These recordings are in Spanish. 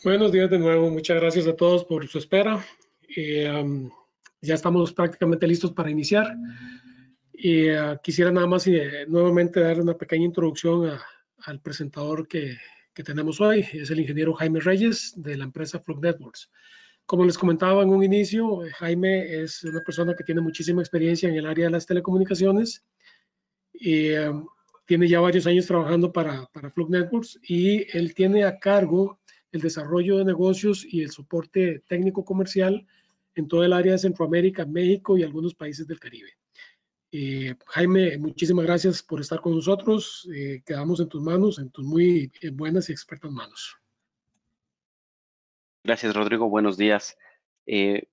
Buenos días de nuevo, muchas gracias a todos por su espera. Ya estamos prácticamente listos para iniciar. Quisiera nada más nuevamente dar una pequeña introducción al presentador que tenemos hoy. Es el ingeniero Jaime Reyes de la empresa Flug Networks. Como les comentaba en un inicio, Jaime es una persona que tiene muchísima experiencia en el área de las telecomunicaciones y tiene ya varios años trabajando para Flug Networks y él tiene a cargo el desarrollo de negocios y el soporte técnico comercial en todo el área de Centroamérica, México y algunos países del Caribe. Jaime, muchísimas gracias por estar con nosotros. Quedamos en tus manos, en tus muy buenas y expertas manos. Gracias, Rodrigo. Buenos días. Eh,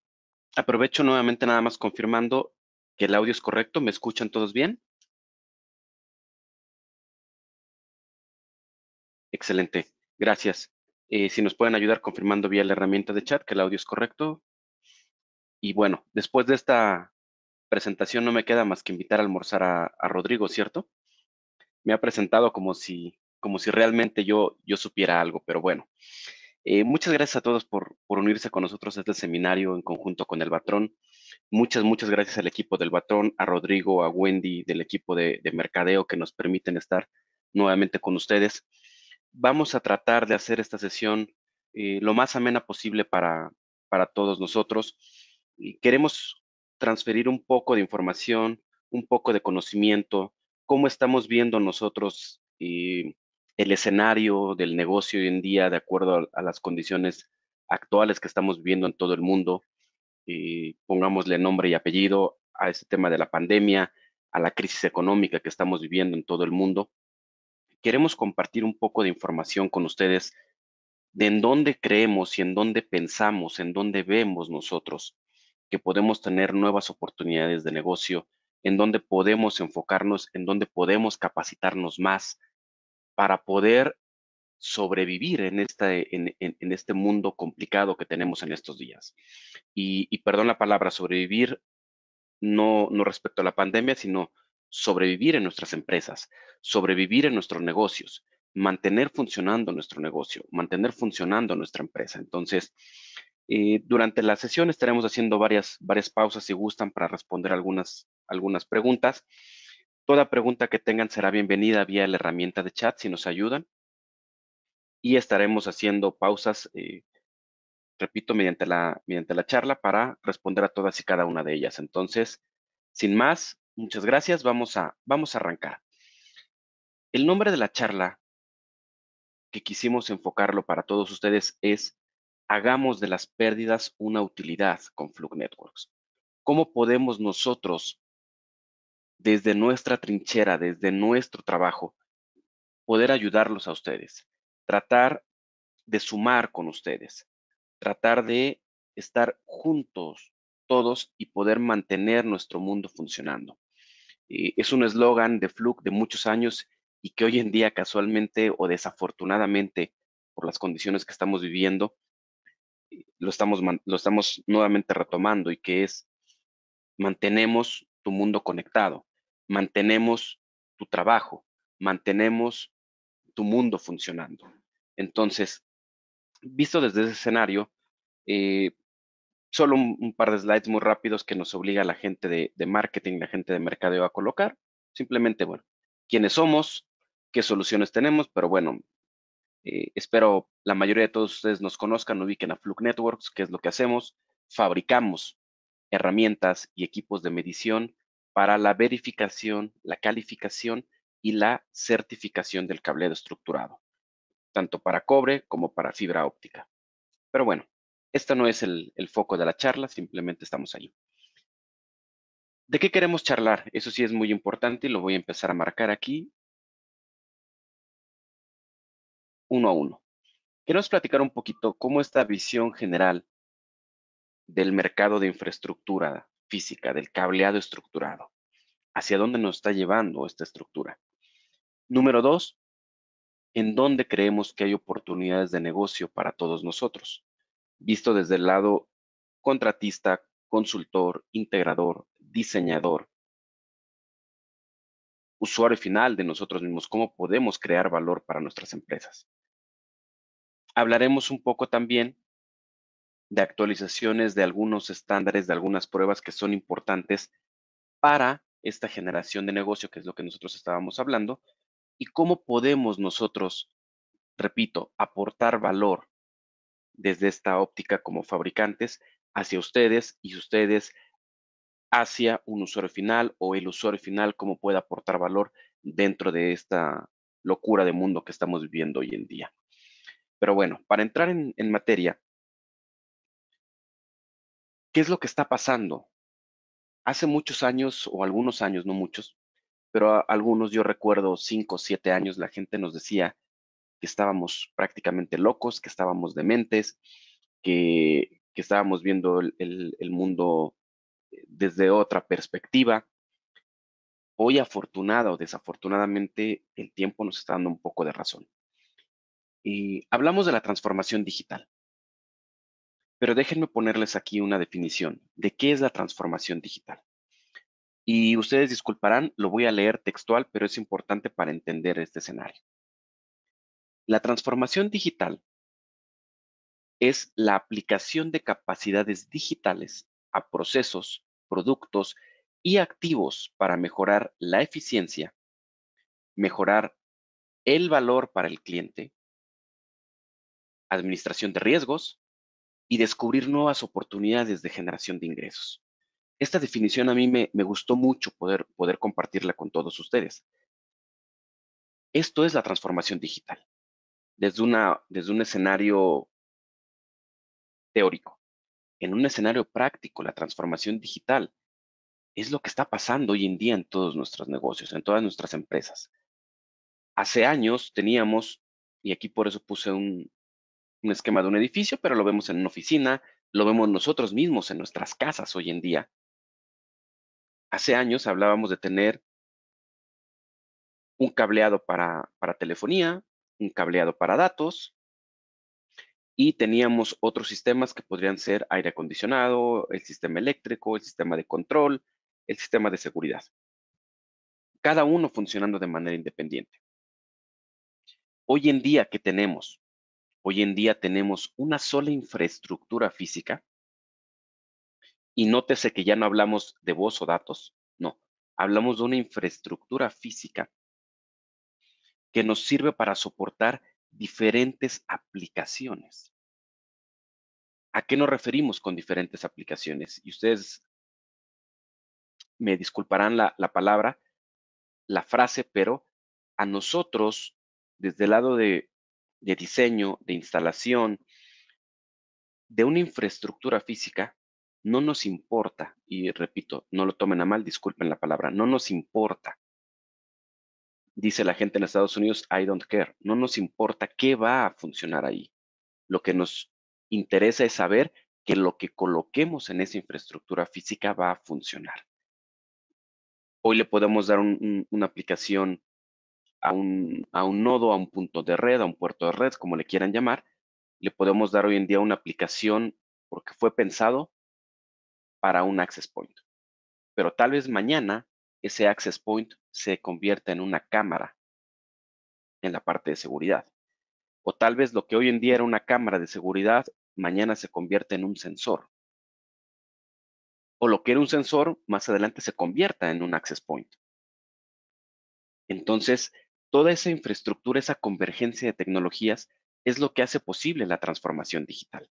Aprovecho nuevamente nada más confirmando que el audio es correcto. ¿Me escuchan todos bien? Excelente. Gracias. Si nos pueden ayudar confirmando vía la herramienta de chat que el audio es correcto. Y bueno, después de esta presentación no me queda más que invitar a almorzar a Rodrigo, ¿cierto? Me ha presentado como si realmente yo supiera algo, pero bueno. Muchas gracias a todos por unirse con nosotros a este seminario en conjunto con el Batrón. Muchas gracias al equipo del Batrón, a Rodrigo, a Wendy del equipo de mercadeo que nos permiten estar nuevamente con ustedes. Vamos a tratar de hacer esta sesión lo más amena posible para todos nosotros. Y queremos transferir un poco de información, un poco de conocimiento, cómo estamos viendo nosotros el escenario del negocio hoy en día de acuerdo a las condiciones actuales que estamos viviendo en todo el mundo. Pongámosle nombre y apellido a este tema de la pandemia, a la crisis económica que estamos viviendo en todo el mundo. Queremos compartir un poco de información con ustedes de en dónde creemos y en dónde pensamos, en dónde vemos nosotros que podemos tener nuevas oportunidades de negocio, en dónde podemos enfocarnos, en dónde podemos capacitarnos más para poder sobrevivir en este mundo complicado que tenemos en estos días. Y perdón la palabra, sobrevivir no respecto a la pandemia, sino sobrevivir en nuestras empresas, sobrevivir en nuestros negocios, mantener funcionando nuestro negocio, mantener funcionando nuestra empresa. Entonces, durante la sesión estaremos haciendo varias pausas si gustan para responder algunas preguntas. Toda pregunta que tengan será bienvenida vía la herramienta de chat si nos ayudan. Y estaremos haciendo pausas, repito, mediante la charla para responder a todas y cada una de ellas. Entonces, sin más, muchas gracias. Vamos a arrancar. El nombre de la charla que quisimos enfocarlo para todos ustedes es Hagamos de las pérdidas una utilidad con Flug Networks. ¿Cómo podemos nosotros, desde nuestra trinchera, desde nuestro trabajo, poder ayudarlos a ustedes? Tratar de sumar con ustedes, tratar de estar juntos todos y poder mantener nuestro mundo funcionando. Es un eslogan de Fluke de muchos años y que hoy en día casualmente o desafortunadamente por las condiciones que estamos viviendo, lo estamos nuevamente retomando y que es mantenemos tu mundo conectado, mantenemos tu trabajo, mantenemos tu mundo funcionando. Entonces, visto desde ese escenario, eh, solo un par de slides muy rápidos que nos obliga la gente de marketing, la gente de mercadeo a colocar. Simplemente, bueno, quiénes somos, qué soluciones tenemos, pero bueno, espero la mayoría de todos ustedes nos conozcan, ubiquen a Fluke Networks, qué es lo que hacemos. Fabricamos herramientas y equipos de medición para la verificación, la calificación y la certificación del cableado estructurado, tanto para cobre como para fibra óptica. Pero bueno, este no es el foco de la charla, simplemente estamos ahí. ¿De qué queremos charlar? Eso sí es muy importante y lo voy a empezar a marcar aquí uno a uno. Queremos platicar un poquito cómo esta visión general del mercado de infraestructura física, del cableado estructurado, hacia dónde nos está llevando esta estructura. Número dos, en dónde creemos que hay oportunidades de negocio para todos nosotros, visto desde el lado contratista, consultor, integrador, diseñador, usuario final de nosotros mismos, cómo podemos crear valor para nuestras empresas. Hablaremos un poco también de actualizaciones de algunos estándares, de algunas pruebas que son importantes para esta generación de negocio, que es lo que nosotros estábamos hablando, y cómo podemos nosotros, repito, aportar valor desde esta óptica como fabricantes hacia ustedes y ustedes hacia un usuario final o el usuario final, cómo puede aportar valor dentro de esta locura de mundo que estamos viviendo hoy en día. Pero bueno, para entrar en materia, ¿qué es lo que está pasando? Hace muchos años, o algunos años, no muchos, pero algunos, yo recuerdo 5 o 7 años, la gente nos decía que estábamos prácticamente locos, que estábamos dementes, que estábamos viendo el mundo desde otra perspectiva. Hoy, afortunada o desafortunadamente, el tiempo nos está dando un poco de razón. Y hablamos de la transformación digital, pero déjenme ponerles aquí una definición de qué es la transformación digital. Y ustedes disculparán, lo voy a leer textual, pero es importante para entender este escenario. La transformación digital es la aplicación de capacidades digitales a procesos, productos y activos para mejorar la eficiencia, mejorar el valor para el cliente, administración de riesgos y descubrir nuevas oportunidades de generación de ingresos. Esta definición a mí me gustó mucho poder compartirla con todos ustedes. Esto es la transformación digital, desde un escenario teórico. En un escenario práctico, la transformación digital es lo que está pasando hoy en día en todos nuestros negocios, en todas nuestras empresas. Hace años teníamos, y aquí por eso puse un esquema de un edificio, pero lo vemos en una oficina, lo vemos nosotros mismos en nuestras casas hoy en día. Hace años hablábamos de tener un cableado para telefonía, un cableado para datos, y teníamos otros sistemas que podrían ser aire acondicionado, el sistema eléctrico, el sistema de control, el sistema de seguridad, cada uno funcionando de manera independiente. Hoy en día, ¿qué tenemos? Hoy en día tenemos una sola infraestructura física y nótese que ya no hablamos de voz o datos, no, hablamos de una infraestructura física que nos sirve para soportar diferentes aplicaciones. ¿A qué nos referimos con diferentes aplicaciones? Y ustedes me disculparán la palabra, la frase, pero a nosotros, desde el lado de diseño, de instalación, de una infraestructura física, no nos importa, y repito, no lo tomen a mal, disculpen la palabra, no nos importa. Dice la gente en Estados Unidos, I don't care. No nos importa qué va a funcionar ahí. Lo que nos interesa es saber que lo que coloquemos en esa infraestructura física va a funcionar. Hoy le podemos dar una aplicación a un nodo, a un punto de red, a un puerto de red, como le quieran llamar. Le podemos dar hoy en día una aplicación porque fue pensado para un access point. Pero tal vez mañana ese access point se convierta en una cámara en la parte de seguridad. O tal vez lo que hoy en día era una cámara de seguridad, mañana se convierte en un sensor. O lo que era un sensor, más adelante se convierta en un access point. Entonces, toda esa infraestructura, esa convergencia de tecnologías, es lo que hace posible la transformación digital.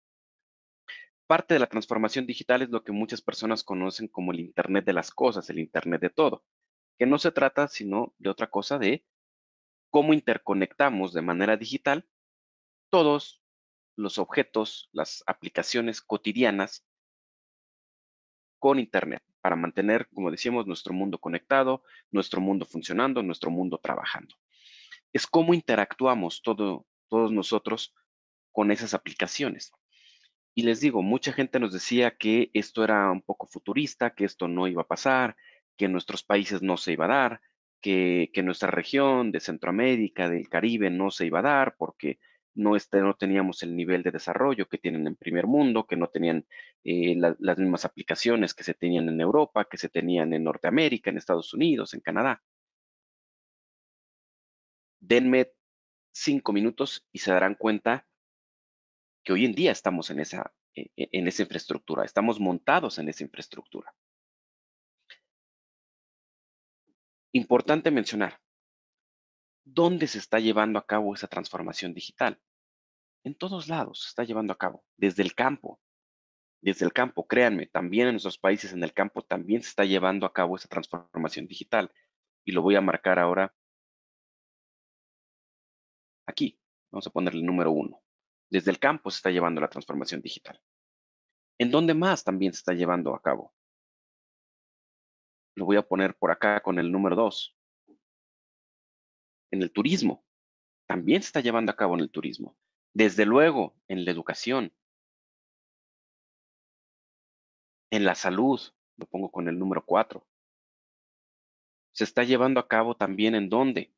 Parte de la transformación digital es lo que muchas personas conocen como el Internet de las cosas, el Internet de todo, que no se trata sino de otra cosa de cómo interconectamos de manera digital todos los objetos, las aplicaciones cotidianas con Internet para mantener, como decíamos, nuestro mundo conectado, nuestro mundo funcionando, nuestro mundo trabajando. Es cómo interactuamos todos nosotros con esas aplicaciones. Y les digo, mucha gente nos decía que esto era un poco futurista, que esto no iba a pasar, que en nuestros países no se iba a dar, que nuestra región de Centroamérica, del Caribe, no se iba a dar porque no teníamos el nivel de desarrollo que tienen en primer mundo, que no tenían las mismas aplicaciones que se tenían en Europa, que se tenían en Norteamérica, en Estados Unidos, en Canadá. Denme 5 minutos y se darán cuenta que hoy en día estamos en esa infraestructura, estamos montados en esa infraestructura. Importante mencionar, ¿dónde se está llevando a cabo esa transformación digital? En todos lados se está llevando a cabo, desde el campo. Desde el campo, créanme, también en nuestros países, en el campo, también se está llevando a cabo esa transformación digital. Y lo voy a marcar ahora aquí. Vamos a ponerle el número 1. Desde el campo se está llevando la transformación digital. ¿En dónde más también se está llevando a cabo? Lo voy a poner por acá con el número 2. En el turismo. También se está llevando a cabo en el turismo. Desde luego, en la educación, en la salud. Lo pongo con el número 4. Se está llevando a cabo también en dónde,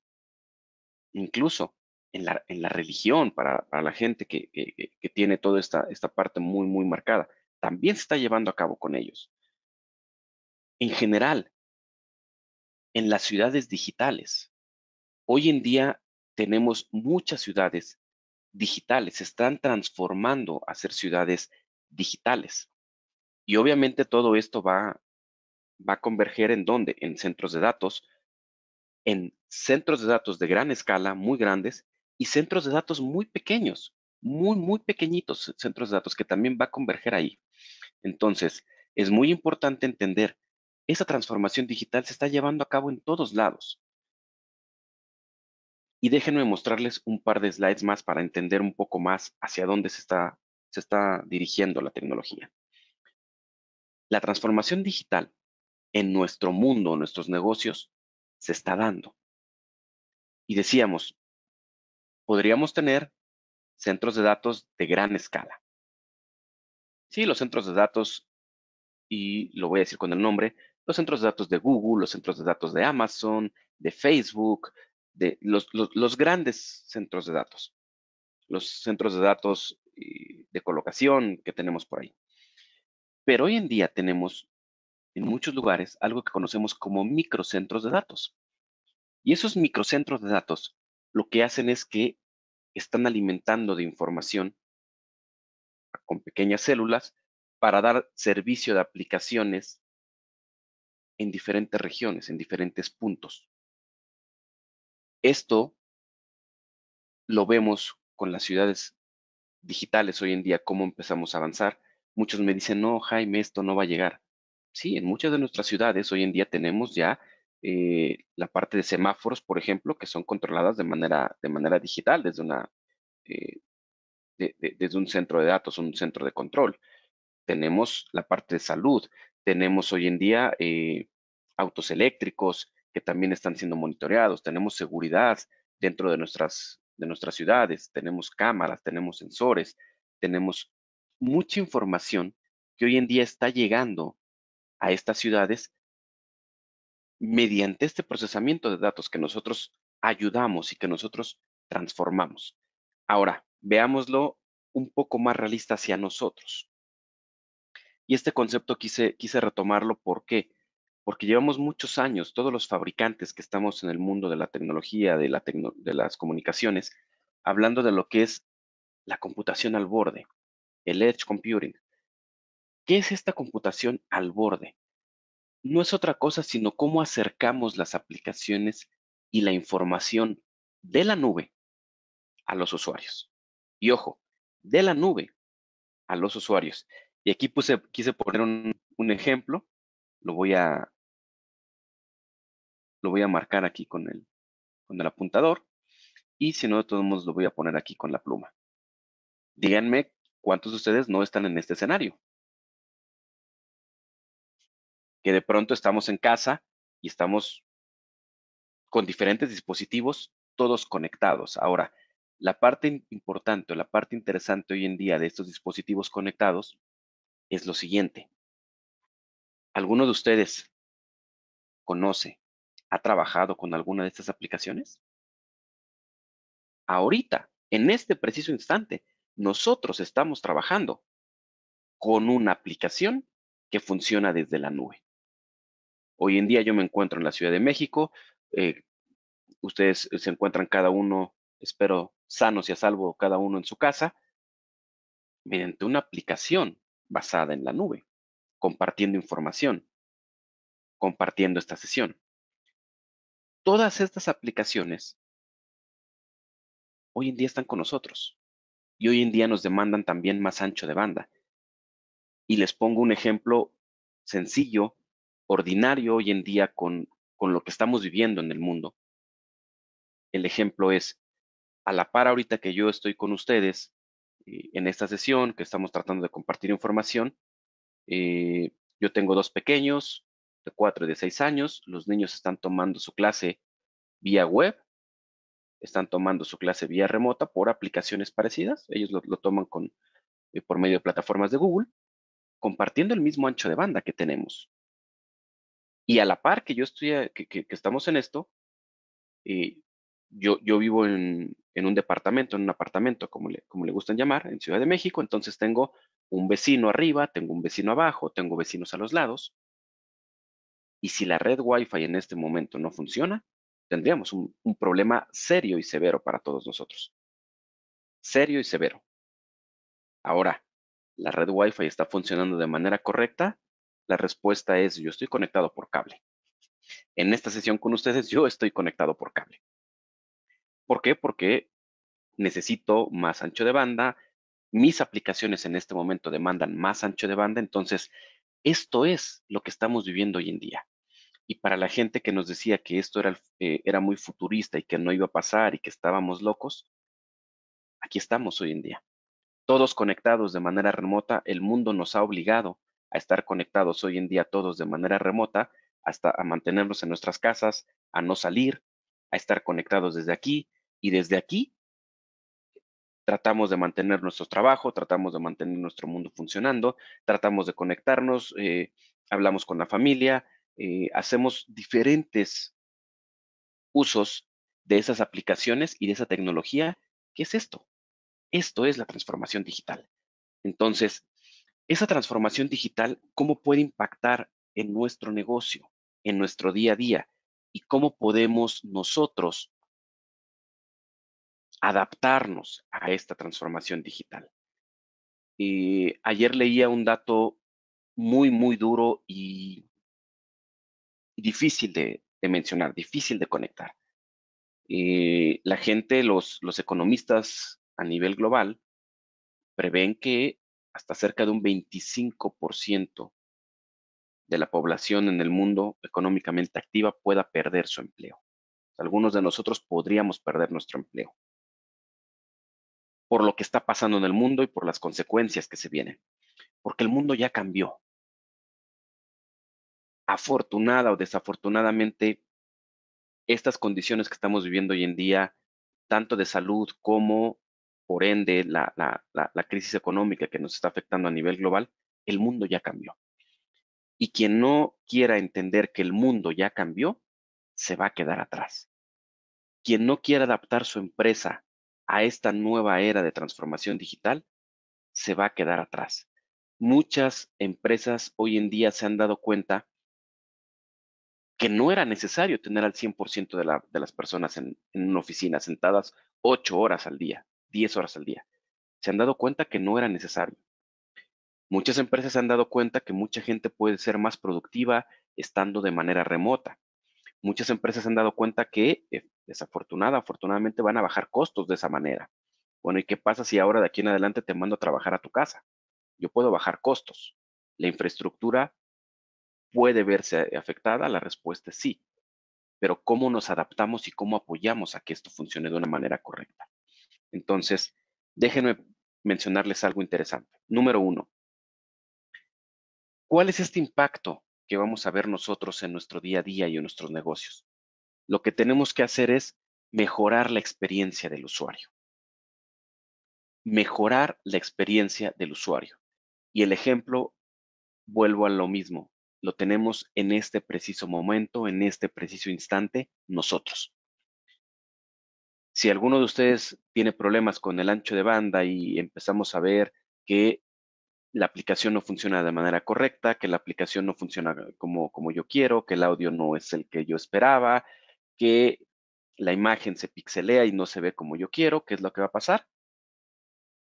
incluso en la religión, para la gente que tiene toda esta parte muy, muy marcada. También se está llevando a cabo con ellos. En general, en las ciudades digitales. Hoy en día tenemos muchas ciudades digitales, se están transformando a ser ciudades digitales. Y obviamente todo esto va a converger en dónde, en centros de datos de gran escala, muy grandes, y centros de datos muy pequeños, muy, muy pequeñitos centros de datos que también va a converger ahí. Entonces, es muy importante entender, esa transformación digital se está llevando a cabo en todos lados. Y déjenme mostrarles un par de slides más para entender un poco más hacia dónde se está dirigiendo la tecnología. La transformación digital en nuestro mundo, en nuestros negocios, se está dando. Y decíamos, podríamos tener centros de datos de gran escala. Sí, los centros de datos, y lo voy a decir con el nombre, los centros de datos de Google, los centros de datos de Amazon, de Facebook, de los grandes centros de datos, los centros de datos de colocación que tenemos por ahí. Pero hoy en día tenemos en muchos lugares algo que conocemos como microcentros de datos. Y esos microcentros de datos lo que hacen es que están alimentando de información con pequeñas células para dar servicio de aplicaciones en diferentes regiones, en diferentes puntos. Esto lo vemos con las ciudades digitales hoy en día, cómo empezamos a avanzar. Muchos me dicen, no, Jaime, esto no va a llegar. Sí, en muchas de nuestras ciudades hoy en día tenemos ya la parte de semáforos, por ejemplo, que son controladas de manera digital eh, desde un centro de datos, un centro de control. Tenemos la parte de salud, tenemos hoy en día autos eléctricos que también están siendo monitoreados, tenemos seguridad dentro de nuestras ciudades, tenemos cámaras, tenemos sensores, tenemos mucha información que hoy en día está llegando a estas ciudades mediante este procesamiento de datos que nosotros ayudamos y que nosotros transformamos. Ahora, veámoslo un poco más realista hacia nosotros. Y este concepto quise retomarlo, ¿por qué? Porque llevamos muchos años, todos los fabricantes que estamos en el mundo de la tecnología, de las comunicaciones, hablando de lo que es la computación al borde, el edge computing. ¿Qué es esta computación al borde? No es otra cosa sino cómo acercamos las aplicaciones y la información de la nube a los usuarios. Y ojo, de la nube a los usuarios. Y aquí quise poner un ejemplo. Lo voy a, lo voy a marcar aquí con el apuntador. Y si no, de todos modos lo voy a poner aquí con la pluma. Díganme cuántos de ustedes no están en este escenario. Que de pronto estamos en casa y estamos con diferentes dispositivos, todos conectados. Ahora, la parte importante o la parte interesante hoy en día de estos dispositivos conectados es lo siguiente. ¿Alguno de ustedes conoce, ha trabajado con alguna de estas aplicaciones? Ahorita, en este preciso instante, nosotros estamos trabajando con una aplicación que funciona desde la nube. Hoy en día yo me encuentro en la Ciudad de México. Ustedes se encuentran cada uno, espero, sanos y a salvo, cada uno en su casa. mediante una aplicación basada en la nube, compartiendo información, compartiendo esta sesión. Todas estas aplicaciones hoy en día están con nosotros y hoy en día nos demandan también más ancho de banda. Y les pongo un ejemplo sencillo, ordinario hoy en día con lo que estamos viviendo en el mundo. El ejemplo es, a la par ahorita que yo estoy con ustedes en esta sesión, que estamos tratando de compartir información, yo tengo dos pequeños, de 4 y de 6 años. Los niños están tomando su clase vía web, están tomando su clase vía remota por aplicaciones parecidas. Ellos lo toman por medio de plataformas de Google, compartiendo el mismo ancho de banda que tenemos. Y a la par que yo estoy, que estamos en esto, eh, yo vivo en un departamento, en un apartamento, como le gustan llamar, en Ciudad de México. Entonces tengo un vecino arriba, tengo un vecino abajo, tengo vecinos a los lados. Y si la red Wi-Fi en este momento no funciona, tendríamos un problema serio y severo para todos nosotros. Serio y severo. Ahora, ¿la red Wi-Fi está funcionando de manera correcta? La respuesta es: yo estoy conectado por cable. En esta sesión con ustedes, yo estoy conectado por cable. ¿Por qué? Porque necesito más ancho de banda. Mis aplicaciones en este momento demandan más ancho de banda. Entonces, esto es lo que estamos viviendo hoy en día. Y para la gente que nos decía que esto era muy futurista y que no iba a pasar y que estábamos locos, aquí estamos hoy en día. Todos conectados de manera remota. El mundo nos ha obligado a estar conectados hoy en día todos de manera remota, hasta a mantenernos en nuestras casas, a no salir, a estar conectados desde aquí. Y desde aquí tratamos de mantener nuestro trabajo, tratamos de mantener nuestro mundo funcionando, tratamos de conectarnos, hablamos con la familia, hacemos diferentes usos de esas aplicaciones y de esa tecnología. ¿Qué es esto? Esto es la transformación digital. Entonces, esa transformación digital, ¿cómo puede impactar en nuestro negocio, en nuestro día a día? ¿Y cómo podemos nosotros adaptarnos a esta transformación digital? Ayer leía un dato muy, muy duro y difícil de mencionar, difícil de conectar. La gente, los economistas a nivel global, prevén que hasta cerca de un 25% de la población en el mundo económicamente activa pueda perder su empleo. Algunos de nosotros podríamos perder nuestro empleo por lo que está pasando en el mundo y por las consecuencias que se vienen, porque el mundo ya cambió. Afortunada o desafortunadamente, estas condiciones que estamos viviendo hoy en día, tanto de salud como, por ende, la crisis económica que nos está afectando a nivel global, el mundo ya cambió. Y quien no quiera entender que el mundo ya cambió, se va a quedar atrás. Quien no quiera adaptar su empresa a esta nueva era de transformación digital, se va a quedar atrás. Muchas empresas hoy en día se han dado cuenta que no era necesario tener al 100% de las personas en una oficina sentadas 8 horas al día, 10 horas al día. Se han dado cuenta que no era necesario. Muchas empresas se han dado cuenta que mucha gente puede ser más productiva estando de manera remota. Muchas empresas se han dado cuenta que afortunadamente van a bajar costos de esa manera. Bueno, ¿y qué pasa si ahora de aquí en adelante te mando a trabajar a tu casa? Yo puedo bajar costos. ¿La infraestructura puede verse afectada? La respuesta es sí. Pero ¿cómo nos adaptamos y cómo apoyamos a que esto funcione de una manera correcta? Entonces, déjenme mencionarles algo interesante. Número uno, ¿cuál es este impacto que vamos a ver nosotros en nuestro día a día y en nuestros negocios? Lo que tenemos que hacer es mejorar la experiencia del usuario. Mejorar la experiencia del usuario. Y el ejemplo, vuelvo a lo mismo, lo tenemos en este preciso momento, en este preciso instante, nosotros. Si alguno de ustedes tiene problemas con el ancho de banda y empezamos a ver que la aplicación no funciona de manera correcta, que la aplicación no funciona como yo quiero, que el audio no es el que yo esperaba, que la imagen se pixelea y no se ve como yo quiero, ¿qué es lo que va a pasar?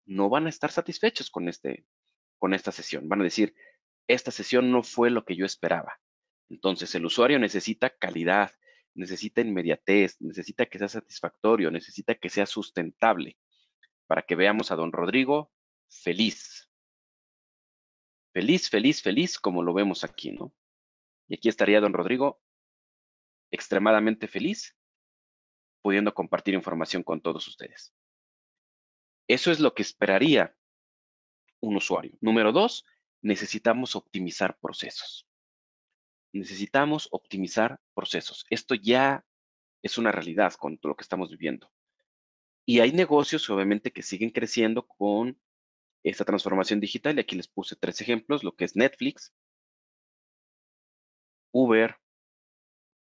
no van a estar satisfechos con esta sesión. Van a decir, esta sesión no fue lo que yo esperaba. Entonces, el usuario necesita calidad, necesita inmediatez, necesita que sea satisfactorio, necesita que sea sustentable, para que veamos a don Rodrigo feliz. Feliz, feliz, feliz, como lo vemos aquí, ¿no? Y aquí estaría don Rodrigo extremadamente feliz, pudiendo compartir información con todos ustedes. Eso es lo que esperaría un usuario. Número 2, necesitamos optimizar procesos. Necesitamos optimizar procesos. Esto ya es una realidad con lo que estamos viviendo. Y hay negocios, obviamente, que siguen creciendo con esta transformación digital. Y aquí les puse 3 ejemplos, lo que es Netflix, Uber,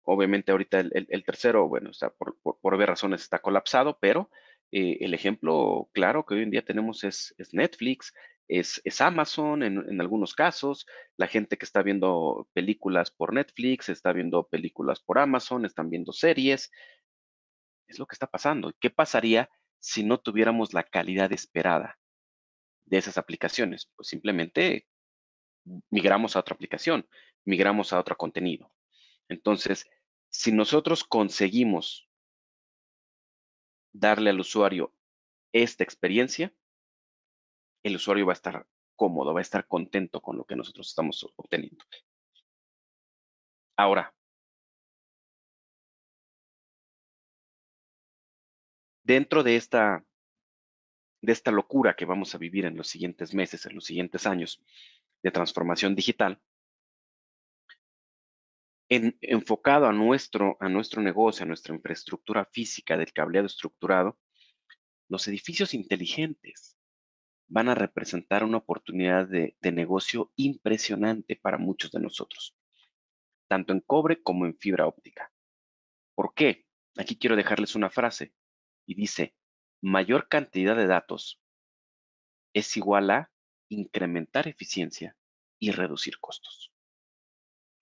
obviamente ahorita el tercero, bueno, está por obvias razones está colapsado, pero el ejemplo claro que hoy en día tenemos es Netflix, es Amazon en algunos casos. La gente que está viendo películas por Netflix, está viendo películas por Amazon, están viendo series. Es lo que está pasando. ¿Qué pasaría si no tuviéramos la calidad esperada de esas aplicaciones? Pues simplemente migramos a otra aplicación, migramos a otro contenido. Entonces, si nosotros conseguimos darle al usuario esta experiencia, el usuario va a estar cómodo, va a estar contento con lo que nosotros estamos obteniendo. Ahora, dentro de esta locura que vamos a vivir en los siguientes meses, en los siguientes años de transformación digital, enfocado a nuestro negocio, a nuestra infraestructura física del cableado estructurado, los edificios inteligentes van a representar una oportunidad de negocio impresionante para muchos de nosotros, tanto en cobre como en fibra óptica. ¿Por qué? Aquí quiero dejarles una frase y dice, mayor cantidad de datos es igual a incrementar eficiencia y reducir costos.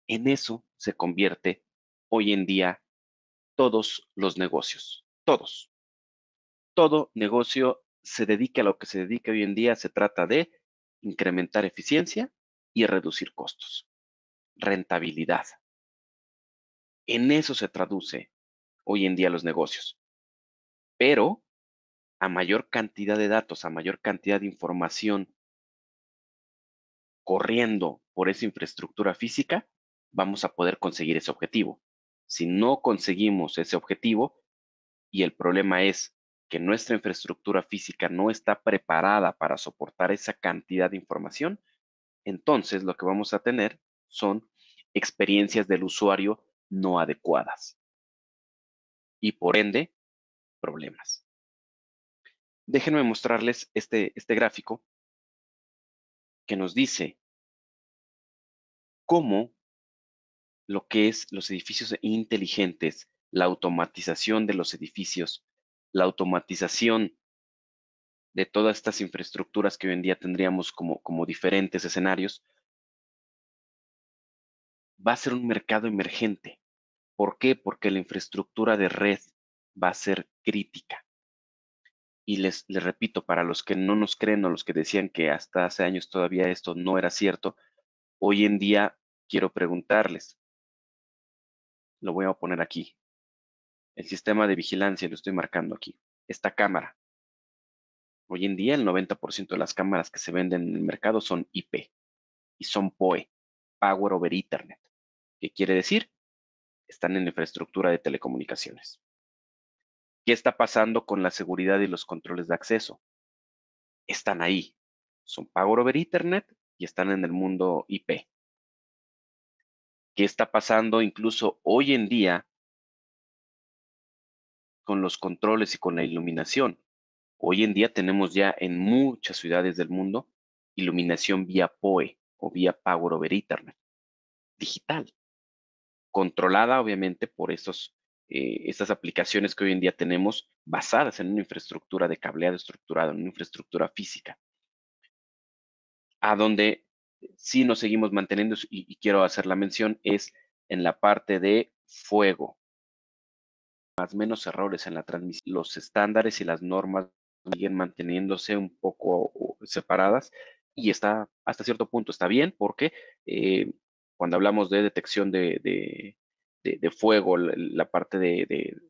En eso se convierte hoy en día todos los negocios, todos. Todo negocio se dedica a lo que se dedica hoy en día, se trata de incrementar eficiencia y reducir costos, rentabilidad. En eso se traduce hoy en día los negocios. Pero a mayor cantidad de datos, a mayor cantidad de información corriendo por esa infraestructura física, vamos a poder conseguir ese objetivo. Si no conseguimos ese objetivo y el problema es que nuestra infraestructura física no está preparada para soportar esa cantidad de información, entonces lo que vamos a tener son experiencias del usuario no adecuadas y por ende problemas. Déjenme mostrarles este gráfico que nos dice cómo lo que es los edificios inteligentes, la automatización de los edificios, la automatización de todas estas infraestructuras que hoy en día tendríamos como diferentes escenarios, va a ser un mercado emergente. ¿Por qué? Porque la infraestructura de red va a ser crítica. Y les repito, para los que no nos creen o los que decían que hasta hace años todavía esto no era cierto, hoy en día quiero preguntarles, lo voy a poner aquí, el sistema de vigilancia, lo estoy marcando aquí, esta cámara. Hoy en día el 90% de las cámaras que se venden en el mercado son IP y son PoE, Power over Ethernet. ¿Qué quiere decir? Están en infraestructura de telecomunicaciones. ¿Qué está pasando con la seguridad y los controles de acceso? Están ahí. Son Power over Ethernet y están en el mundo IP. ¿Qué está pasando incluso hoy en día con los controles y con la iluminación? Hoy en día tenemos ya en muchas ciudades del mundo iluminación vía PoE o vía Power over Ethernet, digital, controlada obviamente por estas aplicaciones que hoy en día tenemos basadas en una infraestructura de cableado estructurado, en una infraestructura física, a donde sí nos seguimos manteniendo y quiero hacer la mención es en la parte de fuego, más menos errores en la transmisión, los estándares y las normas siguen manteniéndose un poco separadas y está hasta cierto punto está bien porque cuando hablamos de detección de fuego, la parte de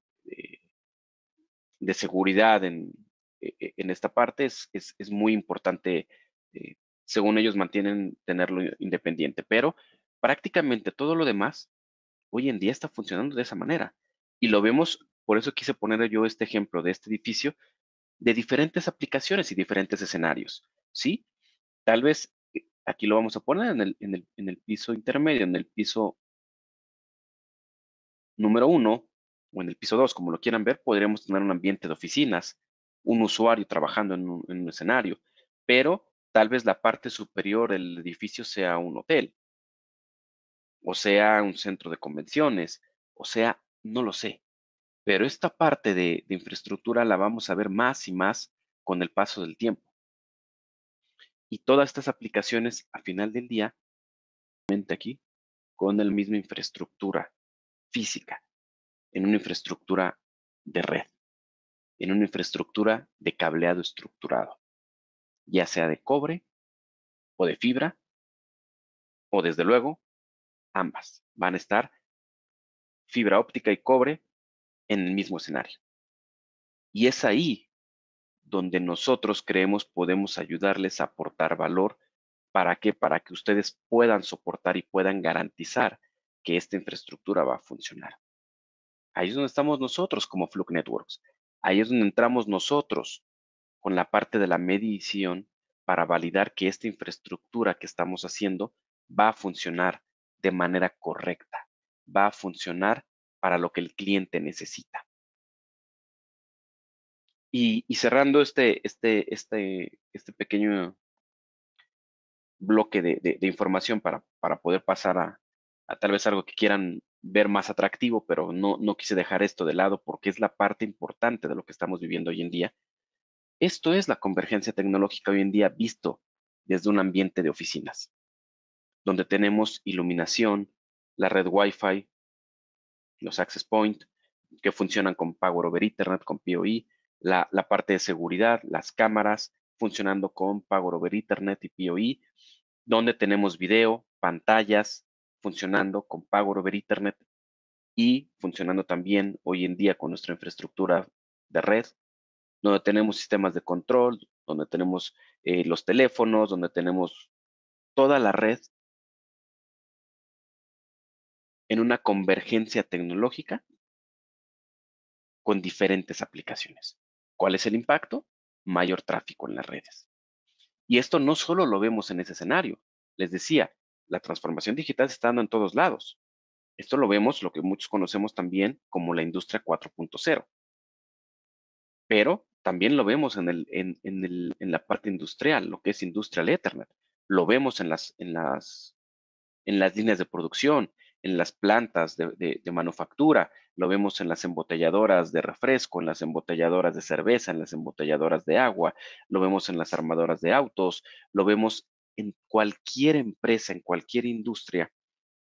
seguridad en esta parte es muy importante, según ellos mantienen tenerlo independiente, pero prácticamente todo lo demás hoy en día está funcionando de esa manera. Y lo vemos, por eso quise poner yo este ejemplo de este edificio, de diferentes aplicaciones y diferentes escenarios, ¿sí? Tal vez aquí lo vamos a poner en el piso intermedio, en el piso número 1 o en el piso 2, como lo quieran ver, podríamos tener un ambiente de oficinas, un usuario trabajando en un escenario, pero tal vez la parte superior del edificio sea un hotel, o sea un centro de convenciones, o sea, no lo sé. Pero esta parte de infraestructura la vamos a ver más y más con el paso del tiempo. Y todas estas aplicaciones, a final del día, aquí, con la misma infraestructura física, en una infraestructura de red, en una infraestructura de cableado estructurado, ya sea de cobre o de fibra, o desde luego, ambas van a estar fibra óptica y cobre en el mismo escenario. Y es ahí donde nosotros creemos podemos ayudarles a aportar valor. ¿Para qué? Para que ustedes puedan soportar y puedan garantizar que esta infraestructura va a funcionar. Ahí es donde estamos nosotros como Fluke Networks. Ahí es donde entramos nosotros con la parte de la medición para validar que esta infraestructura que estamos haciendo va a funcionar de manera correcta, va a funcionar para lo que el cliente necesita. Y cerrando este pequeño bloque de información para poder pasar a tal vez algo que quieran ver más atractivo, pero no quise dejar esto de lado porque es la parte importante de lo que estamos viviendo hoy en día. Esto es la convergencia tecnológica hoy en día visto desde un ambiente de oficinas, donde tenemos iluminación, la red Wi-Fi, los access point, que funcionan con Power over Ethernet, con PoE, la parte de seguridad, las cámaras funcionando con Power over Ethernet y PoE, donde tenemos video, pantallas funcionando con Power over Ethernet y funcionando también hoy en día con nuestra infraestructura de red, donde tenemos sistemas de control, donde tenemos los teléfonos, donde tenemos toda la red en una convergencia tecnológica con diferentes aplicaciones. ¿Cuál es el impacto? Mayor tráfico en las redes. Y esto no solo lo vemos en ese escenario. Les decía, la transformación digital está dando en todos lados. Esto lo vemos, lo que muchos conocemos también como la industria 4.0. Pero también lo vemos en la parte industrial, lo que es Industrial Ethernet. Lo vemos en las líneas de producción, en las plantas de manufactura, lo vemos en las embotelladoras de refresco, en las embotelladoras de cerveza, en las embotelladoras de agua, lo vemos en las armadoras de autos, lo vemos en cualquier empresa, en cualquier industria.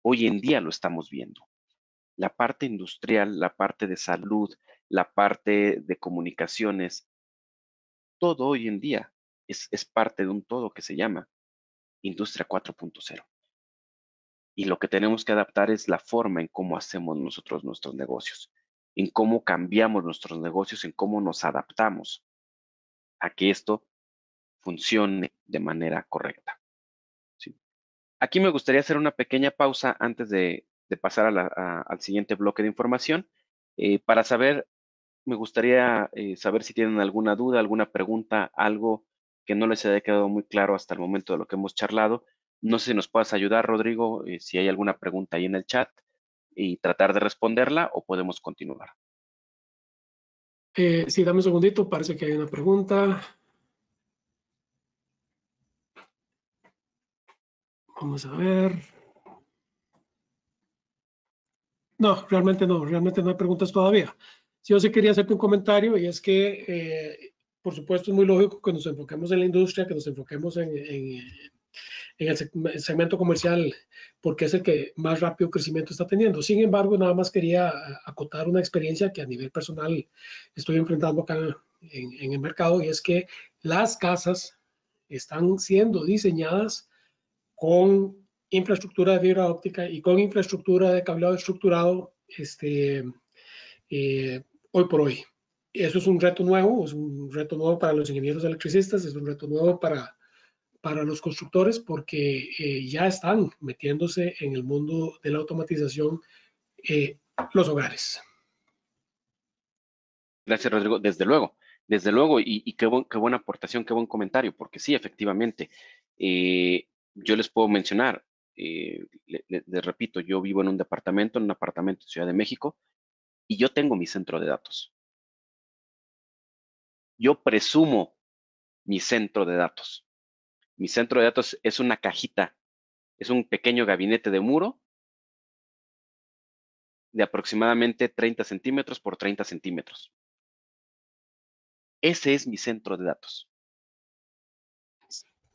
Hoy en día lo estamos viendo. La parte industrial, la parte de salud, la parte de comunicaciones, todo hoy en día es parte de un todo que se llama Industria 4.0. Y lo que tenemos que adaptar es la forma en cómo hacemos nosotros nuestros negocios, en cómo cambiamos nuestros negocios, en cómo nos adaptamos a que esto funcione de manera correcta. ¿Sí? Aquí me gustaría hacer una pequeña pausa antes de pasar al siguiente bloque de información. Para saber, me gustaría saber si tienen alguna duda, alguna pregunta, algo que no les haya quedado muy claro hasta el momento de lo que hemos charlado. No sé si nos puedas ayudar, Rodrigo, si hay alguna pregunta ahí en el chat y tratar de responderla o podemos continuar. Sí, dame un segundito, parece que hay una pregunta. Vamos a ver. No, realmente no hay preguntas todavía. Yo sí quería hacerte un comentario y es que, por supuesto, es muy lógico que nos enfoquemos en la industria, que nos enfoquemos en el segmento comercial porque es el que más rápido crecimiento está teniendo. Sin embargo, nada más quería acotar una experiencia que a nivel personal estoy enfrentando acá en el mercado, y es que las casas están siendo diseñadas con infraestructura de fibra óptica y con infraestructura de cableado estructurado eh, hoy por hoy. Eso es un reto nuevo para los ingenieros electricistas, es un reto nuevo para los constructores porque ya están metiéndose en el mundo de la automatización los hogares. Gracias, Rodrigo. Desde luego, y qué buena aportación, qué buen comentario, porque sí, efectivamente, yo les puedo mencionar, les repito, yo vivo en un apartamento en Ciudad de México, y yo tengo mi centro de datos. Yo presumo mi centro de datos. Mi centro de datos es una cajita, es un pequeño gabinete de muro de aproximadamente 30 centímetros por 30 centímetros. Ese es mi centro de datos.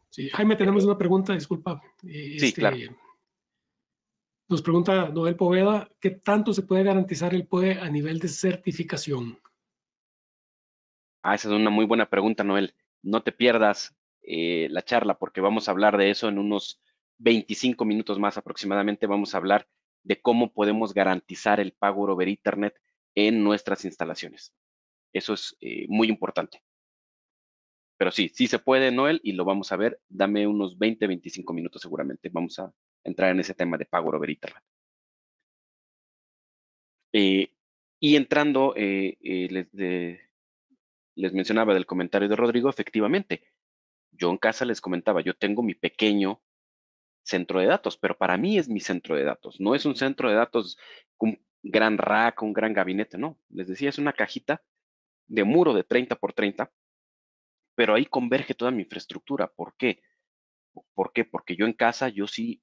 Sí, Jaime, tenemos una pregunta, disculpa. Sí, claro. Nos pregunta Noel Poveda, ¿qué tanto se puede garantizar el POE a nivel de certificación? Esa es una muy buena pregunta, Noel. No te pierdas la charla porque vamos a hablar de eso en unos 25 minutos más aproximadamente. Vamos a hablar de cómo podemos garantizar el pago over Ethernet en nuestras instalaciones. Eso es muy importante. Pero sí, sí se puede, Noel, y lo vamos a ver. Dame unos 20, 25 minutos seguramente. Vamos a entrar en ese tema de pago over Ethernet. Y entrando, les mencionaba del comentario de Rodrigo, efectivamente, yo en casa les comentaba, yo tengo mi pequeño centro de datos, pero para mí es mi centro de datos. No es un centro de datos con un gran rack, un gran gabinete, no. Les decía, es una cajita de muro de 30 por 30, pero ahí converge toda mi infraestructura. ¿Por qué? ¿Por qué? Porque yo en casa, yo sí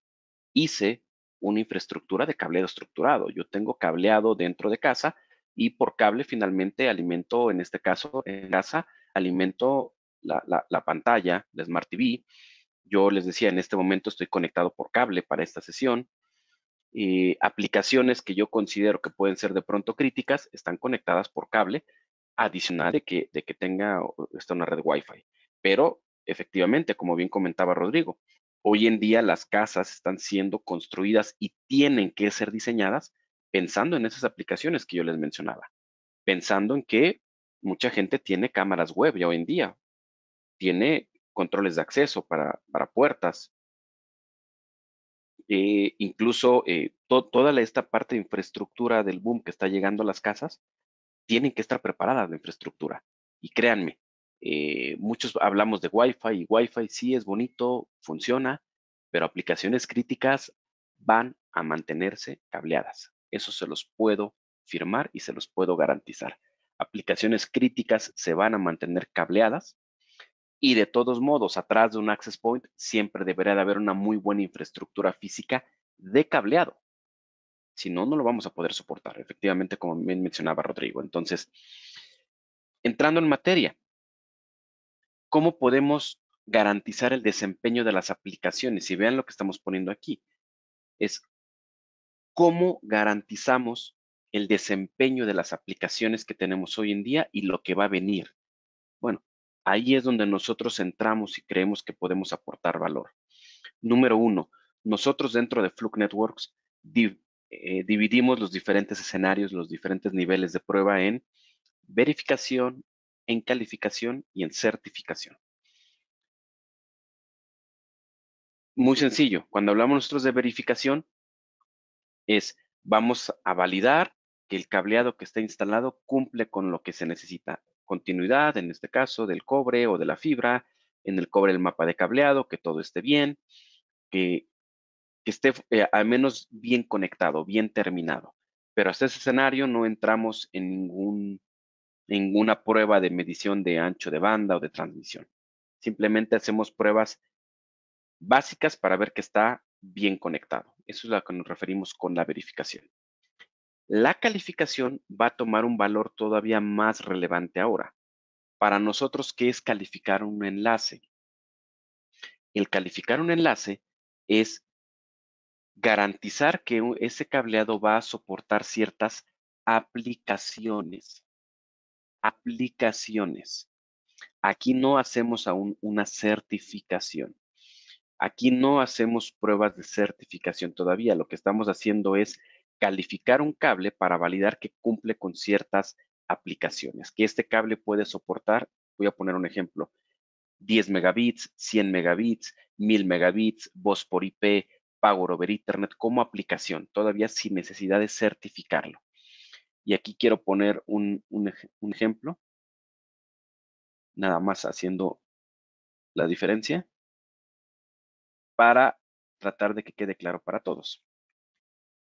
hice una infraestructura de cableado estructurado. Yo tengo cableado dentro de casa y por cable finalmente alimento, en este caso en casa, alimento la pantalla, la Smart TV. Yo les decía, en este momento estoy conectado por cable para esta sesión. Aplicaciones que yo considero que pueden ser de pronto críticas están conectadas por cable, adicional de que tenga una red Wi-Fi. Pero efectivamente, como bien comentaba Rodrigo, hoy en día las casas están siendo construidas y tienen que ser diseñadas pensando en esas aplicaciones que yo les mencionaba, pensando en que mucha gente tiene cámaras web ya hoy en día, tiene controles de acceso para puertas, incluso toda esta parte de infraestructura del boom que está llegando a las casas, tienen que estar preparadas la infraestructura. Y créanme, muchos hablamos de Wi-Fi y Wi-Fi sí es bonito, funciona, pero aplicaciones críticas van a mantenerse cableadas. Eso se los puedo firmar y se los puedo garantizar. Aplicaciones críticas se van a mantener cableadas y de todos modos, atrás de un access point siempre debería de haber una muy buena infraestructura física de cableado. Si no, no lo vamos a poder soportar, efectivamente, como bien mencionaba Rodrigo. Entonces, entrando en materia, ¿cómo podemos garantizar el desempeño de las aplicaciones? Y vean lo que estamos poniendo aquí. Es cómo garantizamos el desempeño de las aplicaciones que tenemos hoy en día y lo que va a venir. Bueno, ahí es donde nosotros entramos y creemos que podemos aportar valor. Número uno, nosotros dentro de Fluke Networks dividimos los diferentes escenarios, los diferentes niveles de prueba en verificación, en calificación y en certificación. Muy sencillo, cuando hablamos nosotros de verificación, vamos a validar que el cableado que está instalado cumple con lo que se necesita. Continuidad, en este caso, del cobre o de la fibra, en el cobre el mapa de cableado, que todo esté bien, que esté al menos bien conectado, bien terminado. Pero hasta ese escenario no entramos en ninguna prueba de medición de ancho de banda o de transmisión. Simplemente hacemos pruebas básicas para ver que está bien conectado. Eso es a lo que nos referimos con la verificación. La calificación va a tomar un valor todavía más relevante ahora. Para nosotros, ¿qué es calificar un enlace? El calificar un enlace es garantizar que ese cableado va a soportar ciertas aplicaciones. Aplicaciones. Aquí no hacemos aún una certificación. Aquí no hacemos pruebas de certificación todavía. Lo que estamos haciendo es calificar un cable para validar que cumple con ciertas aplicaciones, que este cable puede soportar. Voy a poner un ejemplo: 10 megabits, 100 megabits, 1000 megabits, voz por IP, Power over Ethernet como aplicación, todavía sin necesidad de certificarlo. Y aquí quiero poner un ejemplo, nada más haciendo la diferencia para tratar de que quede claro para todos.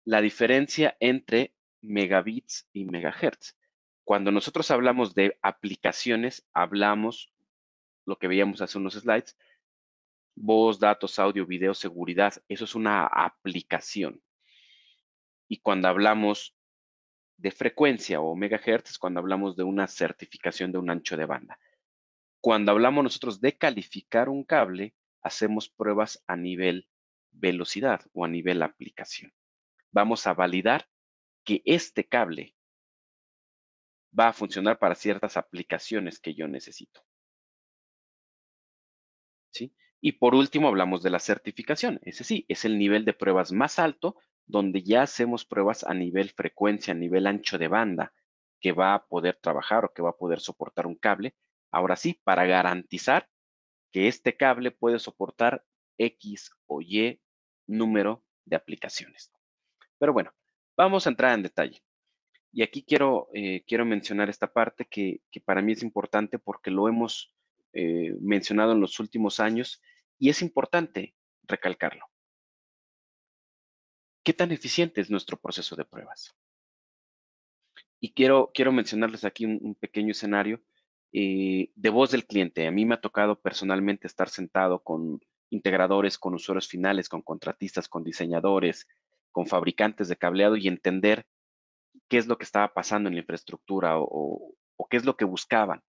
La diferencia entre megabits y megahertz. Cuando nosotros hablamos de aplicaciones, hablamos lo que veíamos hace unos slides: voz, datos, audio, video, seguridad. Eso es una aplicación. Y cuando hablamos de frecuencia o megahertz, cuando hablamos de una certificación de un ancho de banda. Cuando hablamos nosotros de calificar un cable, hacemos pruebas a nivel velocidad o a nivel aplicación. Vamos a validar que este cable va a funcionar para ciertas aplicaciones que yo necesito. ¿Sí? Y por último hablamos de la certificación. Ese sí, es el nivel de pruebas más alto, donde ya hacemos pruebas a nivel frecuencia, a nivel ancho de banda, que va a poder trabajar o que va a poder soportar un cable. Ahora sí, para garantizar que este cable puede soportar X o Y número de aplicaciones. Pero bueno, vamos a entrar en detalle. Y aquí quiero mencionar esta parte que para mí es importante porque lo hemos mencionado en los últimos años y es importante recalcarlo. ¿Qué tan eficiente es nuestro proceso de pruebas? Y quiero mencionarles aquí un pequeño escenario de voz del cliente. A mí me ha tocado personalmente estar sentado con integradores, con usuarios finales, con contratistas, con diseñadores, con fabricantes de cableado y entender qué es lo que estaba pasando en la infraestructura o qué es lo que buscaban.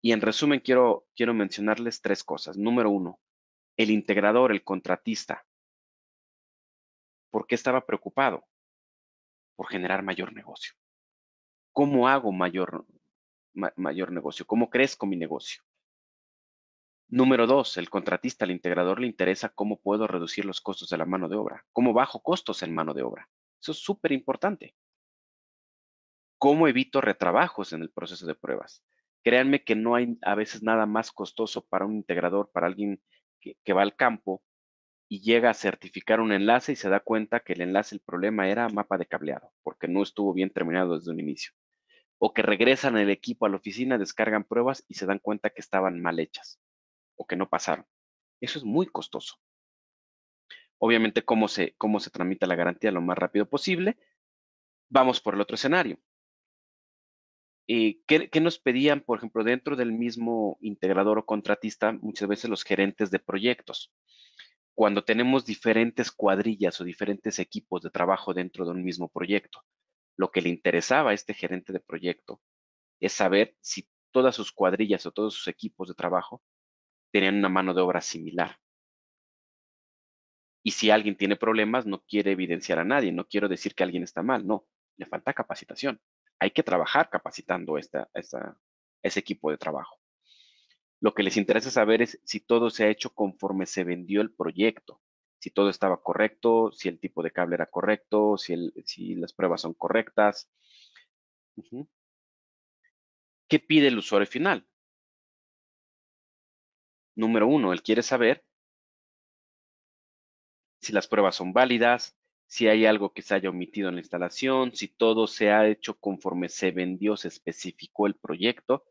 Y en resumen, quiero mencionarles tres cosas. Número uno, el integrador, el contratista, ¿por qué estaba preocupado? Por generar mayor negocio. ¿Cómo hago mayor negocio? ¿Cómo crezco mi negocio? Número dos, el contratista, al integrador le interesa cómo puedo reducir los costos de la mano de obra, cómo bajo costos en mano de obra. Eso es súper importante. ¿Cómo evito retrabajos en el proceso de pruebas? Créanme que no hay a veces nada más costoso para un integrador, para alguien que va al campo y llega a certificar un enlace y se da cuenta que el enlace, el problema era mapa de cableado, porque no estuvo bien terminado desde un inicio. O que regresan el equipo a la oficina, descargan pruebas y se dan cuenta que estaban mal hechas o que no pasaron. Eso es muy costoso. Obviamente, ¿cómo se tramita la garantía lo más rápido posible? Vamos por el otro escenario. ¿Qué nos pedían, por ejemplo, dentro del mismo integrador o contratista? Muchas veces los gerentes de proyectos. Cuando tenemos diferentes cuadrillas o diferentes equipos de trabajo dentro de un mismo proyecto, lo que le interesaba a este gerente de proyecto es saber si todas sus cuadrillas o todos sus equipos de trabajo tenían una mano de obra similar. Y si alguien tiene problemas, no quiere evidenciar a nadie, no quiero decir que alguien está mal, no, le falta capacitación. Hay que trabajar capacitando ese equipo de trabajo. Lo que les interesa saber es si todo se ha hecho conforme se vendió el proyecto, si todo estaba correcto, si el tipo de cable era correcto, si las pruebas son correctas. Ujú. ¿Qué pide el usuario final? Número uno, él quiere saber si las pruebas son válidas, si hay algo que se haya omitido en la instalación, si todo se ha hecho conforme se vendió, se especificó el proyecto.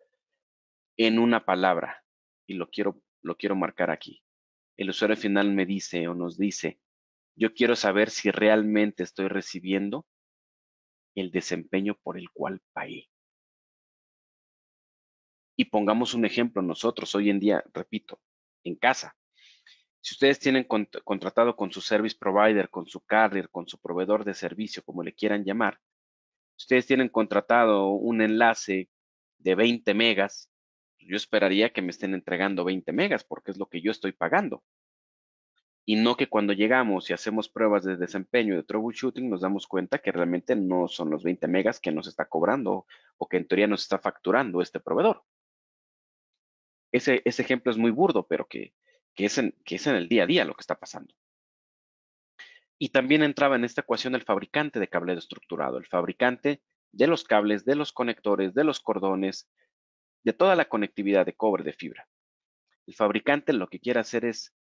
En una palabra, y lo quiero marcar aquí. El usuario final me dice o nos dice: yo quiero saber si realmente estoy recibiendo el desempeño por el cual pagué. Y pongamos un ejemplo nosotros hoy en día, repito, en casa. Si ustedes tienen contratado con su service provider, con su carrier, con su proveedor de servicio, como le quieran llamar, ustedes tienen contratado un enlace de 20 megas, yo esperaría que me estén entregando 20 megas porque es lo que yo estoy pagando. Y no que cuando llegamos y hacemos pruebas de desempeño de troubleshooting nos damos cuenta que realmente no son los 20 megas que nos está cobrando o que en teoría nos está facturando este proveedor. Ese ejemplo es muy burdo, pero que es en el día a día lo que está pasando. Y también entraba en esta ecuación el fabricante de cableado estructurado, el fabricante de los cables, de los conectores, de los cordones, de toda la conectividad de cobre, de fibra. El fabricante lo que quiere hacer es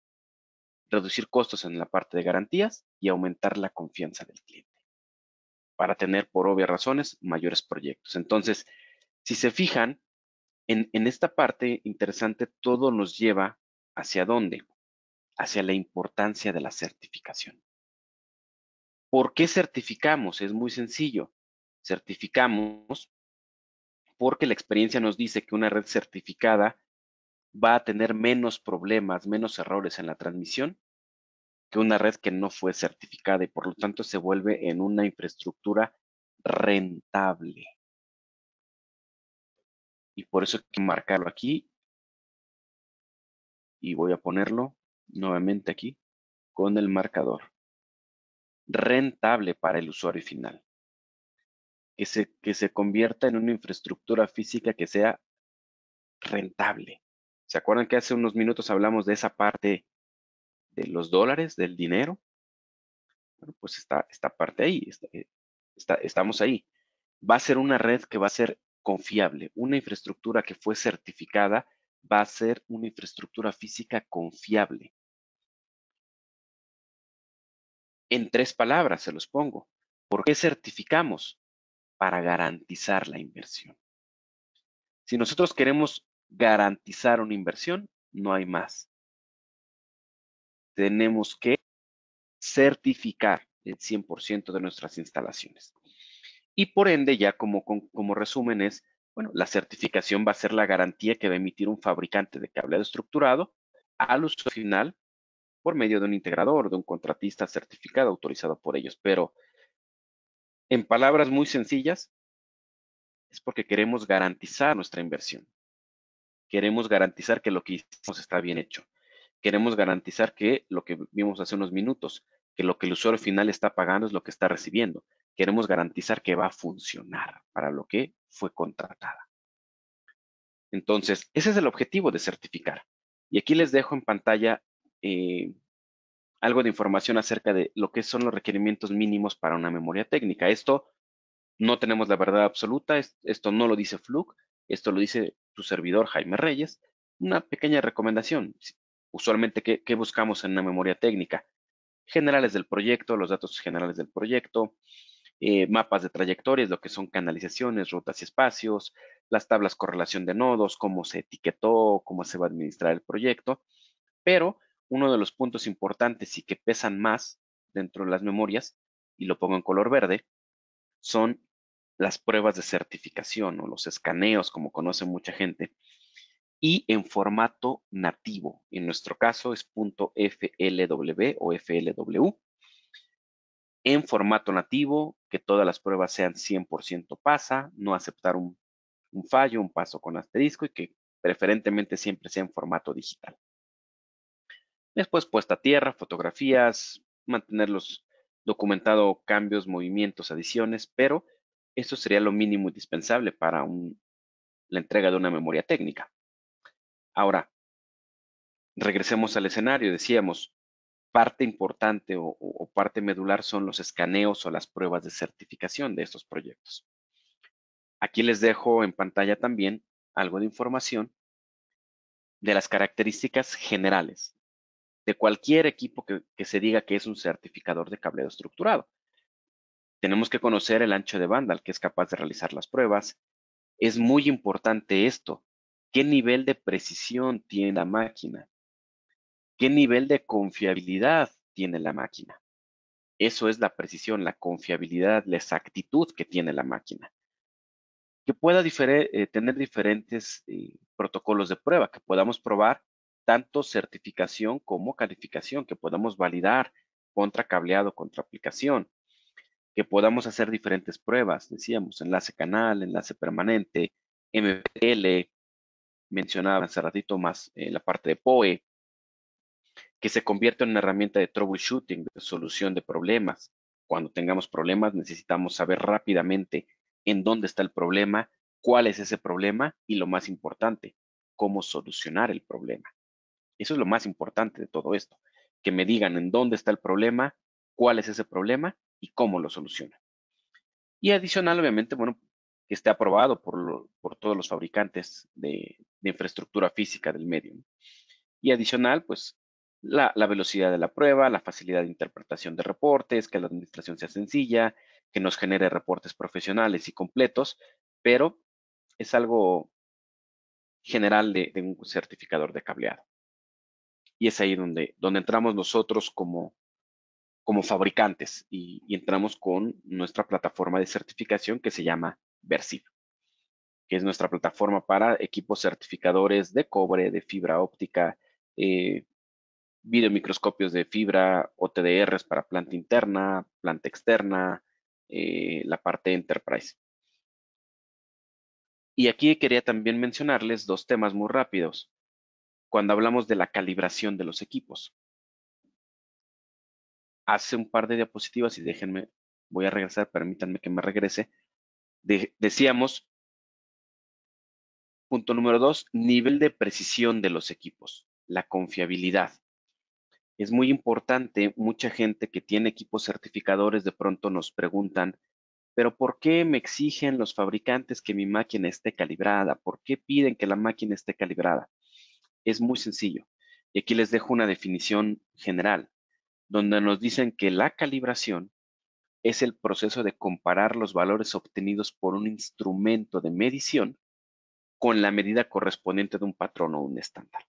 reducir costos en la parte de garantías y aumentar la confianza del cliente para tener, por obvias razones, mayores proyectos. Entonces, si se fijan, en esta parte interesante, todo nos lleva hacia dónde, hacia la importancia de la certificación. ¿Por qué certificamos? Es muy sencillo. Certificamos porque la experiencia nos dice que una red certificada va a tener menos problemas, menos errores en la transmisión que una red que no fue certificada y por lo tanto se vuelve en una infraestructura rentable. Y por eso hay que marcarlo aquí y voy a ponerlo nuevamente aquí con el marcador. Rentable para el usuario final. Que se convierta en una infraestructura física que sea rentable. ¿Se acuerdan que hace unos minutos hablamos de esa parte de los dólares, del dinero? Bueno, pues esta parte ahí, estamos ahí. Va a ser una red que va a ser confiable. Una infraestructura que fue certificada va a ser una infraestructura física confiable. En 3 palabras se los pongo. ¿Por qué certificamos? Para garantizar la inversión. Si nosotros queremos garantizar una inversión, no hay más. Tenemos que certificar el 100% de nuestras instalaciones. Y por ende, ya como resumen es, bueno, la certificación va a ser la garantía que va a emitir un fabricante de cableado estructurado al usuario final por medio de un integrador, de un contratista certificado autorizado por ellos. Pero en palabras muy sencillas, es porque queremos garantizar nuestra inversión. Queremos garantizar que lo que hicimos está bien hecho. Queremos garantizar que lo que vimos hace unos minutos, que lo que el usuario final está pagando es lo que está recibiendo. Queremos garantizar que va a funcionar para lo que fue contratada. Entonces, ese es el objetivo de certificar. Y aquí les dejo en pantalla algo de información acerca de lo que son los requerimientos mínimos para una memoria técnica. Esto no tenemos la verdad absoluta, esto no lo dice Fluke, esto lo dice su servidor Jaime Reyes. Una pequeña recomendación. Usualmente, ¿qué buscamos en una memoria técnica? Generales del proyecto, los datos generales del proyecto, mapas de trayectorias, lo que son canalizaciones, rutas y espacios, las tablas correlación de nodos, cómo se etiquetó, cómo se va a administrar el proyecto. Pero uno de los puntos importantes y que pesan más dentro de las memorias, y lo pongo en color verde, son las pruebas de certificación o los escaneos, como conoce mucha gente, y en formato nativo. En nuestro caso es .flw o FLW. En formato nativo, que todas las pruebas sean 100% pasa, no aceptar un fallo, un paso con asterisco y que preferentemente siempre sea en formato digital. Después puesta a tierra, fotografías, mantenerlos documentado cambios, movimientos, adiciones, pero esto sería lo mínimo indispensable para la entrega de una memoria técnica. Ahora, regresemos al escenario. Decíamos, parte importante o parte medular son los escaneos o las pruebas de certificación de estos proyectos. Aquí les dejo en pantalla también algo de información de las características generales de cualquier equipo que se diga que es un certificador de cableado estructurado. Tenemos que conocer el ancho de banda al que es capaz de realizar las pruebas. Es muy importante esto. ¿Qué nivel de precisión tiene la máquina? ¿Qué nivel de confiabilidad tiene la máquina? Eso es la precisión, la confiabilidad, la exactitud que tiene la máquina. Que pueda tener diferentes protocolos de prueba, que podamos probar tanto certificación como calificación, que podamos validar contra cableado, contra aplicación, que podamos hacer diferentes pruebas, decíamos, enlace canal, enlace permanente, MPL, mencionaba hace ratito más la parte de PoE, que se convierte en una herramienta de troubleshooting, de solución de problemas. Cuando tengamos problemas, necesitamos saber rápidamente en dónde está el problema, cuál es ese problema y lo más importante, cómo solucionar el problema. Eso es lo más importante de todo esto, que me digan en dónde está el problema, cuál es ese problema y cómo lo solucionan. Y adicional, obviamente, bueno, que esté aprobado por todos los fabricantes de infraestructura física del medio, ¿no? Y adicional, pues, la velocidad de la prueba, la facilidad de interpretación de reportes, que la administración sea sencilla, que nos genere reportes profesionales y completos, pero es algo general de un certificador de cableado. Y es ahí donde entramos nosotros como fabricantes y entramos con nuestra plataforma de certificación que se llama Versiv, que es nuestra plataforma para equipos certificadores de cobre, de fibra óptica, videomicroscopios de fibra, OTDRs para planta interna, planta externa, la parte Enterprise. Y aquí quería también mencionarles dos temas muy rápidos cuando hablamos de la calibración de los equipos. Hace un par de diapositivas y déjenme, voy a regresar, permítanme que me regrese. Decíamos, punto número 2, nivel de precisión de los equipos, la confiabilidad. Es muy importante, mucha gente que tiene equipos certificadores de pronto nos preguntan, pero ¿por qué me exigen los fabricantes que mi máquina esté calibrada? ¿Por qué piden que la máquina esté calibrada? Es muy sencillo. Y aquí les dejo una definición general, donde nos dicen que la calibración es el proceso de comparar los valores obtenidos por un instrumento de medición con la medida correspondiente de un patrón o un estándar.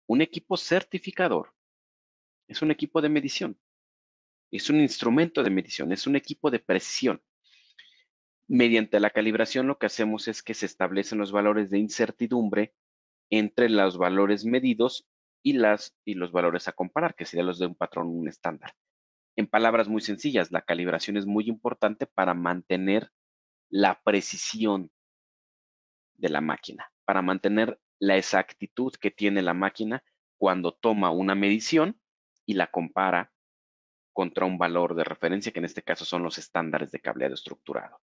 Un equipo certificador es un equipo de medición, es un instrumento de medición, es un equipo de precisión. Mediante la calibración lo que hacemos es que se establecen los valores de incertidumbre entre los valores medidos y los valores a comparar, que serían los de un patrón o un estándar. En palabras muy sencillas, la calibración es muy importante para mantener la precisión de la máquina, para mantener la exactitud que tiene la máquina cuando toma una medición y la compara contra un valor de referencia, que en este caso son los estándares de cableado estructurado.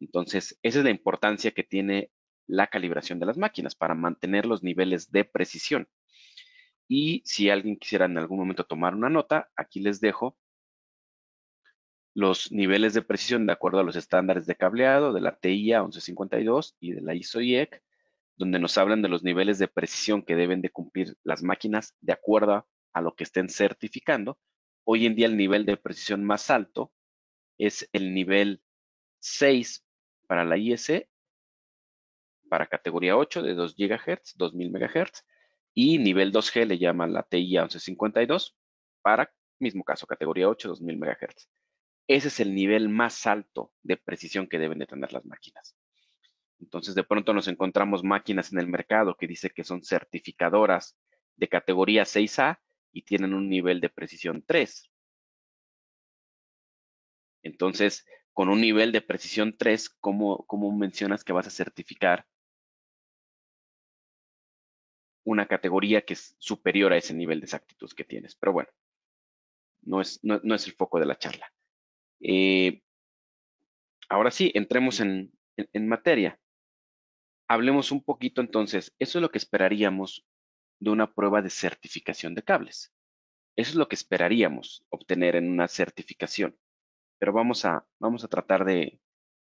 Entonces, esa es la importancia que tiene la calibración de las máquinas para mantener los niveles de precisión. Y si alguien quisiera en algún momento tomar una nota, aquí les dejo los niveles de precisión de acuerdo a los estándares de cableado de la TIA 1152 y de la ISO IEC, donde nos hablan de los niveles de precisión que deben de cumplir las máquinas de acuerdo a lo que estén certificando. Hoy en día el nivel de precisión más alto es el nivel 6 para la IEC, para categoría 8 de 2 GHz, 2000 MHz, y nivel 2G le llaman la TIA 1152 para, mismo caso, categoría 8, 2000 MHz. Ese es el nivel más alto de precisión que deben de tener las máquinas. Entonces, de pronto nos encontramos máquinas en el mercado que dice que son certificadoras de categoría 6A y tienen un nivel de precisión 3. Entonces, con un nivel de precisión 3, ¿cómo mencionas que vas a certificar una categoría que es superior a ese nivel de exactitud que tienes? Pero bueno, no es el foco de la charla. Ahora sí, entremos en materia. Hablemos un poquito entonces, eso es lo que esperaríamos de una prueba de certificación de cables. Eso es lo que esperaríamos obtener en una certificación. Pero vamos a tratar de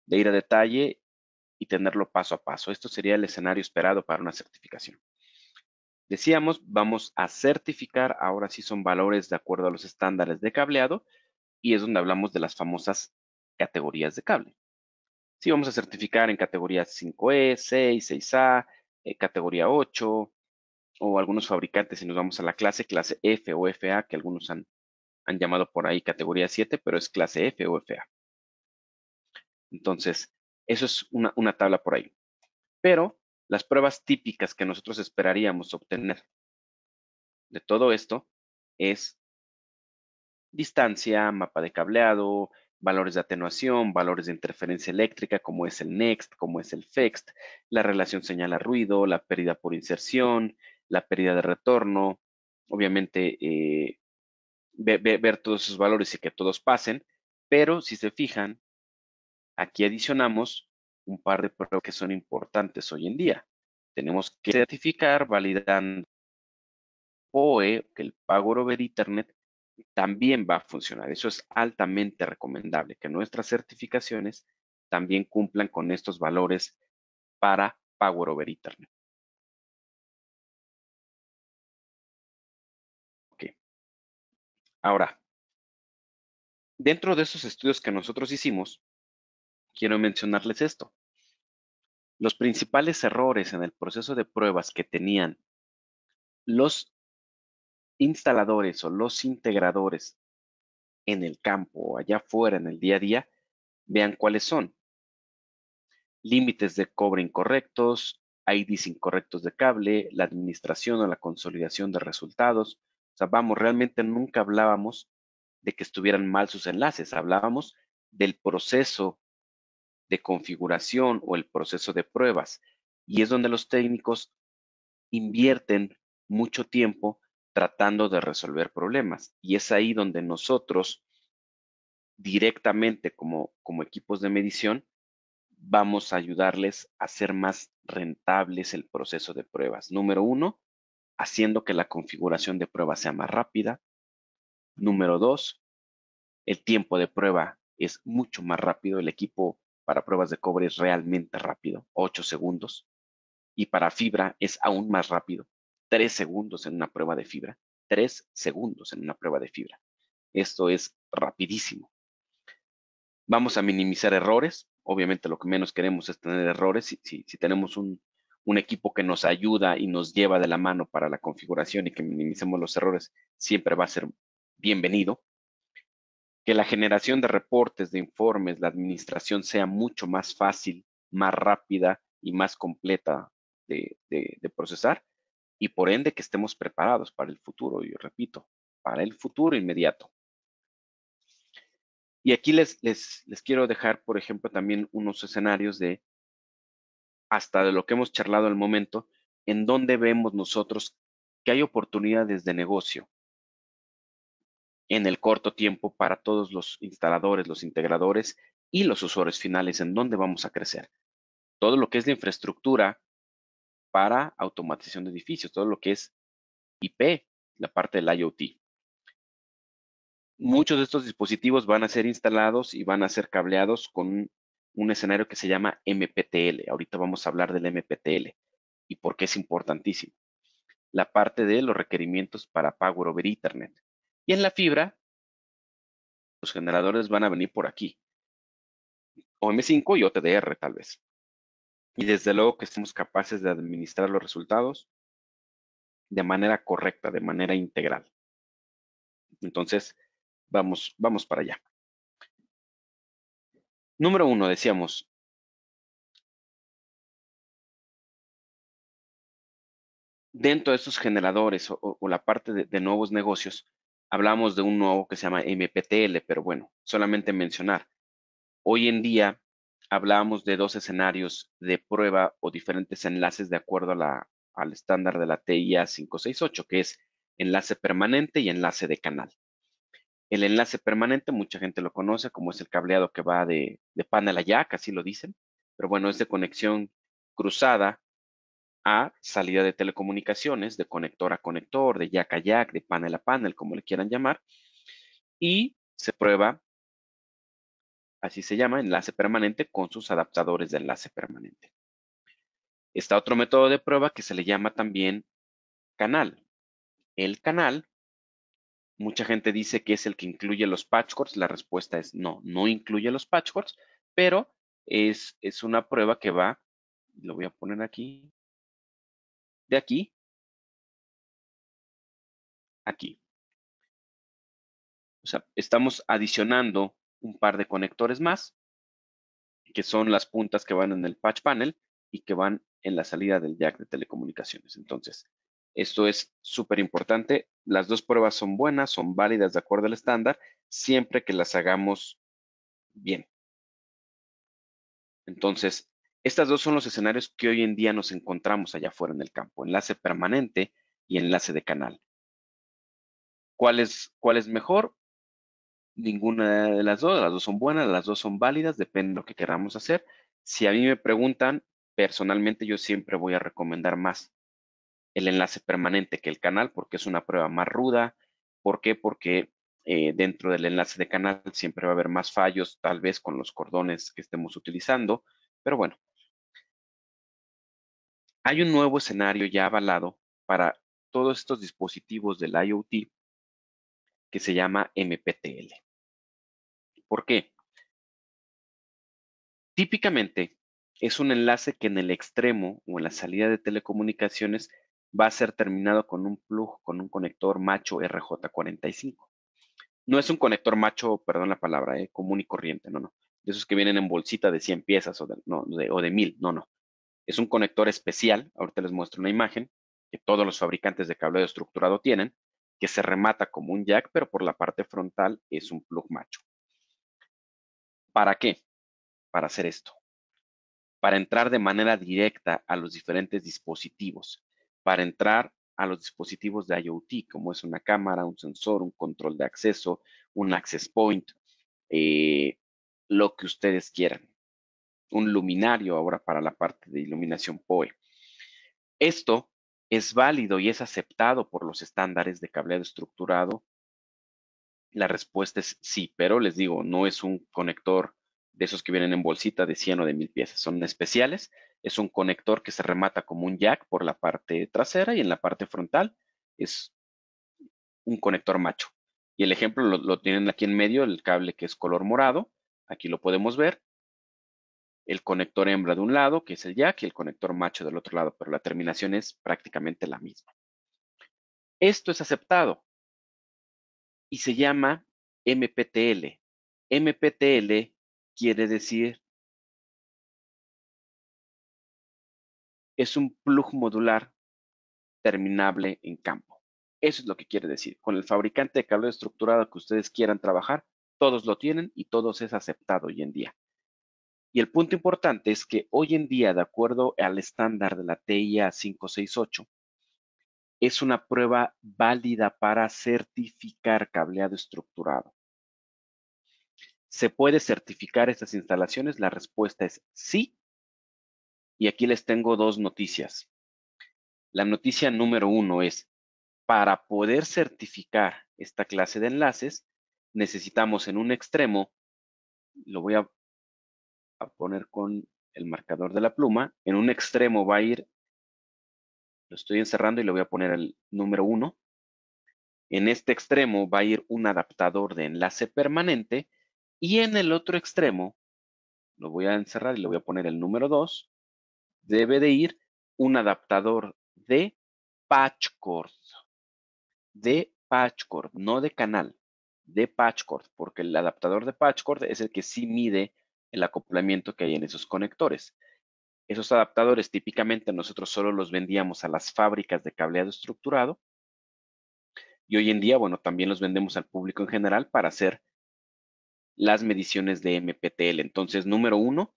ir a detalle y tenerlo paso a paso. Esto sería el escenario esperado para una certificación. Decíamos, vamos a certificar, ahora sí son valores de acuerdo a los estándares de cableado, y es donde hablamos de las famosas categorías de cable. Sí, vamos a certificar en categoría 5E, 6, 6A, categoría 8, o algunos fabricantes, si nos vamos a la clase F o FA, que algunos han llamado por ahí categoría 7, pero es clase F o FA. Entonces, eso es una tabla por ahí. Pero las pruebas típicas que nosotros esperaríamos obtener de todo esto es distancia, mapa de cableado, valores de atenuación, valores de interferencia eléctrica, como es el NEXT, como es el FEXT, la relación señal a ruido, la pérdida por inserción, la pérdida de retorno, obviamente, ver todos esos valores y que todos pasen, pero si se fijan, aquí adicionamos un par de pruebas que son importantes hoy en día. Tenemos que certificar validando POE, que el Power over Ethernet también va a funcionar. Eso es altamente recomendable, que nuestras certificaciones también cumplan con estos valores para Power over Ethernet. Ok. Ahora, dentro de esos estudios que nosotros hicimos, quiero mencionarles esto. Los principales errores en el proceso de pruebas que tenían los instaladores o los integradores en el campo o allá afuera en el día a día, vean cuáles son. Límites de cobre incorrectos, IDs incorrectos de cable, la administración o la consolidación de resultados. O sea, vamos, realmente nunca hablábamos de que estuvieran mal sus enlaces, hablábamos del proceso de configuración o el proceso de pruebas. Y es donde los técnicos invierten mucho tiempo tratando de resolver problemas. Y es ahí donde nosotros directamente como equipos de medición vamos a ayudarles a hacer más rentables el proceso de pruebas. Número uno, haciendo que la configuración de prueba sea más rápida. Número dos, el tiempo de prueba es mucho más rápido. El equipo para pruebas de cobre es realmente rápido, 8 segundos. Y para fibra es aún más rápido, 3 segundos en una prueba de fibra. 3 segundos en una prueba de fibra. Esto es rapidísimo. Vamos a minimizar errores. Obviamente lo que menos queremos es tener errores. Si tenemos un equipo que nos ayuda y nos lleva de la mano para la configuración y que minimicemos los errores, siempre va a ser bienvenido. Que la generación de reportes, de informes, la administración sea mucho más fácil, más rápida y más completa de procesar. Y por ende que estemos preparados para el futuro, yo repito, para el futuro inmediato. Y aquí les quiero dejar, por ejemplo, también unos escenarios de hasta de lo que hemos charlado al momento, en donde vemos nosotros que hay oportunidades de negocio en el corto tiempo para todos los instaladores, los integradores y los usuarios finales, en donde vamos a crecer. Todo lo que es la infraestructura para automatización de edificios, todo lo que es IP, la parte del IoT. Muchos de estos dispositivos van a ser instalados y van a ser cableados con un escenario que se llama MPTL. Ahorita vamos a hablar del MPTL y por qué es importantísimo. La parte de los requerimientos para Power over Ethernet. Y en la fibra, los generadores van a venir por aquí. OM5 y OTDR tal vez. Y desde luego que estemos capaces de administrar los resultados de manera correcta, de manera integral. Entonces, vamos para allá. Número uno, decíamos, dentro de estos generadores o la parte de nuevos negocios, hablamos de un nuevo que se llama MPTL, pero bueno, solamente mencionar. Hoy en día hablábamos de dos escenarios de prueba o diferentes enlaces de acuerdo al estándar de la TIA 568, que es enlace permanente y enlace de canal. El enlace permanente, mucha gente lo conoce como es el cableado que va de panel a jack, así lo dicen, pero bueno, es de conexión cruzada a salida de telecomunicaciones, de conector a conector, de jack a jack, de panel a panel, como le quieran llamar, y se prueba, así se llama, enlace permanente con sus adaptadores de enlace permanente. Está otro método de prueba que se le llama también canal. El canal, mucha gente dice que es el que incluye los patch cords. La respuesta es no, no incluye los patch cords, pero es una prueba que va, lo voy a poner aquí, de aquí, aquí. O sea, estamos adicionando un par de conectores más, que son las puntas que van en el patch panel y que van en la salida del jack de telecomunicaciones. Entonces, esto es súper importante. Las dos pruebas son buenas, son válidas de acuerdo al estándar, siempre que las hagamos bien. Entonces, estos dos son los escenarios que hoy en día nos encontramos allá afuera en el campo, enlace permanente y enlace de canal. ¿Cuál es mejor? Ninguna de las dos son buenas, las dos son válidas, depende de lo que queramos hacer. Si a mí me preguntan, personalmente yo siempre voy a recomendar más el enlace permanente que el canal, porque es una prueba más ruda. ¿Por qué? Porque dentro del enlace de canal siempre va a haber más fallos, tal vez con los cordones que estemos utilizando, pero bueno, hay un nuevo escenario ya avalado para todos estos dispositivos del IoT que se llama MPTL. ¿Por qué? Típicamente es un enlace que en el extremo o en la salida de telecomunicaciones va a ser terminado con un plug, con un conector macho RJ45. No es un conector macho, perdón la palabra, común y corriente, no, no. De esos que vienen en bolsita de 100 piezas o de 1000, no, no. Es un conector especial, ahorita les muestro una imagen, que todos los fabricantes de cableado estructurado tienen, que se remata como un jack, pero por la parte frontal es un plug macho. ¿Para qué? Para hacer esto. Para entrar de manera directa a los diferentes dispositivos, para entrar a los dispositivos de IoT, como es una cámara, un sensor, un control de acceso, un access point, lo que ustedes quieran. Un luminario ahora para la parte de iluminación PoE. Esto es válido y es aceptado por los estándares de cableado estructurado. La respuesta es sí, pero les digo, no es un conector de esos que vienen en bolsita de 100 o de 1000 piezas. Son especiales. Es un conector que se remata como un jack por la parte trasera y en la parte frontal es un conector macho. Y el ejemplo lo tienen aquí en medio, el cable que es color morado. Aquí lo podemos ver. El conector hembra de un lado, que es el jack, y el conector macho del otro lado, pero la terminación es prácticamente la misma. Esto es aceptado y se llama MPTL. MPTL quiere decir es un plug modular terminable en campo. Eso es lo que quiere decir. Con el fabricante de cable estructurado que ustedes quieran trabajar, todos lo tienen y todos es aceptado hoy en día. Y el punto importante es que hoy en día, de acuerdo al estándar de la TIA 568, es una prueba válida para certificar cableado estructurado. ¿Se puede certificar estas instalaciones? La respuesta es sí. Y aquí les tengo dos noticias. La noticia número 1 es, para poder certificar esta clase de enlaces, necesitamos en un extremo, lo voy a poner con el marcador de la pluma, en un extremo va a ir, lo estoy encerrando y le voy a poner el número 1. En este extremo va a ir un adaptador de enlace permanente y en el otro extremo, lo voy a encerrar y le voy a poner el número 2, debe de ir un adaptador de patch cord, no de canal, de patch cord, porque el adaptador de patch cord es el que sí mide el acoplamiento que hay en esos conectores. Esos adaptadores típicamente nosotros solo los vendíamos a las fábricas de cableado estructurado y hoy en día, bueno, también los vendemos al público en general para hacer las mediciones de MPTL. Entonces, número 1,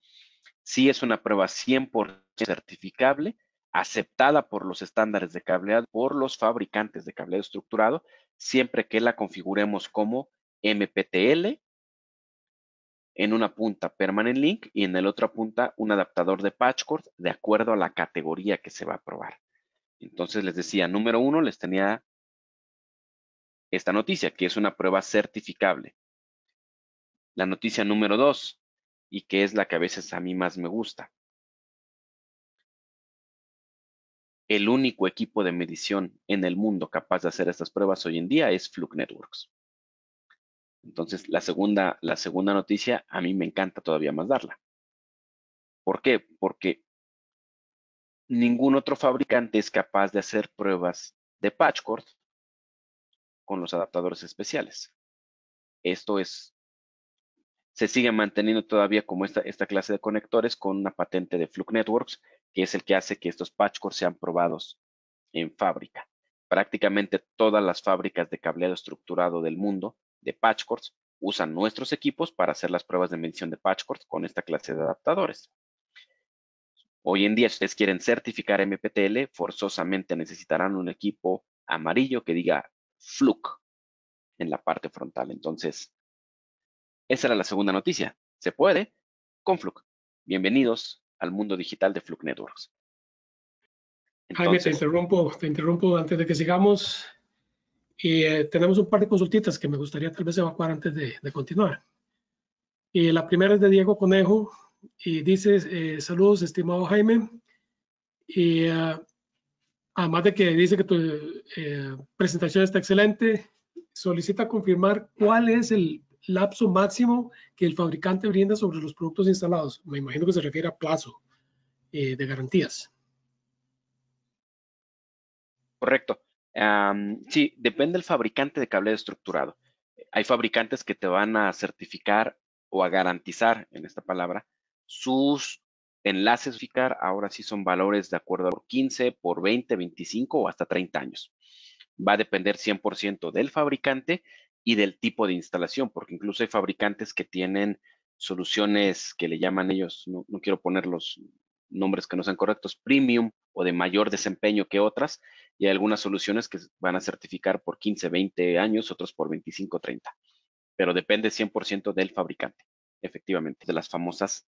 sí es una prueba 100% certificable, aceptada por los estándares de cableado, por los fabricantes de cableado estructurado, siempre que la configuremos como MPTL, en una punta Permanent Link y en la otra punta un adaptador de patch cord de acuerdo a la categoría que se va a probar. Entonces les decía, número 1, les tenía esta noticia, que es una prueba certificable. La noticia número 2, y que es la que a veces a mí más me gusta. El único equipo de medición en el mundo capaz de hacer estas pruebas hoy en día es Fluke Networks. Entonces, la segunda noticia a mí me encanta todavía más darla. ¿Por qué? Porque ningún otro fabricante es capaz de hacer pruebas de patch cord con los adaptadores especiales. Esto se sigue manteniendo todavía como esta clase de conectores con una patente de Fluke Networks, que es el que hace que estos patch cords sean probados en fábrica. Prácticamente todas las fábricas de cableado estructurado del mundo de patch cords usan nuestros equipos para hacer las pruebas de medición de patch cords con esta clase de adaptadores. Hoy en día, si ustedes quieren certificar MPTL, forzosamente necesitarán un equipo amarillo que diga Fluke en la parte frontal. Entonces, esa era la segunda noticia. Se puede con Fluke. Bienvenidos al mundo digital de Fluke Networks. Jaime, te Entonces, interrumpo antes de que sigamos. Y tenemos un par de consultitas que me gustaría tal vez evacuar antes de continuar. Y la primera es de Diego Conejo y dice, saludos, estimado Jaime. Y además de que dice que tu presentación está excelente, solicita confirmar cuál es el lapso máximo que el fabricante brinda sobre los productos instalados. Me imagino que se refiere a plazo de garantías. correcto. Sí, depende del fabricante de cableado estructurado. Hay fabricantes que te van a certificar o a garantizar, en esta palabra, sus enlaces. Ahora sí son valores de acuerdo a por 15, por 20, 25 o hasta 30 años. Va a depender 100% del fabricante y del tipo de instalación, porque incluso hay fabricantes que tienen soluciones que le llaman ellos, no quiero poner los nombres que no sean correctos, premium o de mayor desempeño que otras, y hay algunas soluciones que van a certificar por 15, 20 años, otros por 25, 30, pero depende 100% del fabricante, efectivamente, de las famosas.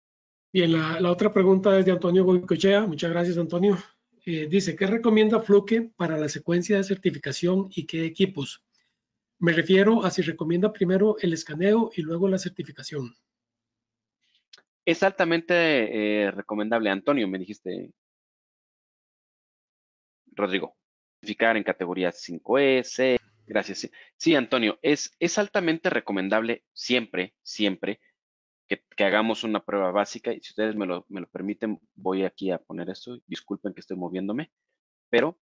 Bien, la otra pregunta es de Antonio Goicoechea. Muchas gracias, Antonio. Dice, ¿qué recomienda Fluke para la secuencia de certificación y qué equipos? Me refiero a si recomienda primero el escaneo y luego la certificación. Es altamente recomendable. Antonio, me dijiste, Rodrigo, certificar en categoría 5E, C. Gracias. Sí, sí, Antonio, es altamente recomendable siempre que hagamos una prueba básica. Y si ustedes me lo permiten, voy aquí a poner esto. Disculpen que estoy moviéndome, pero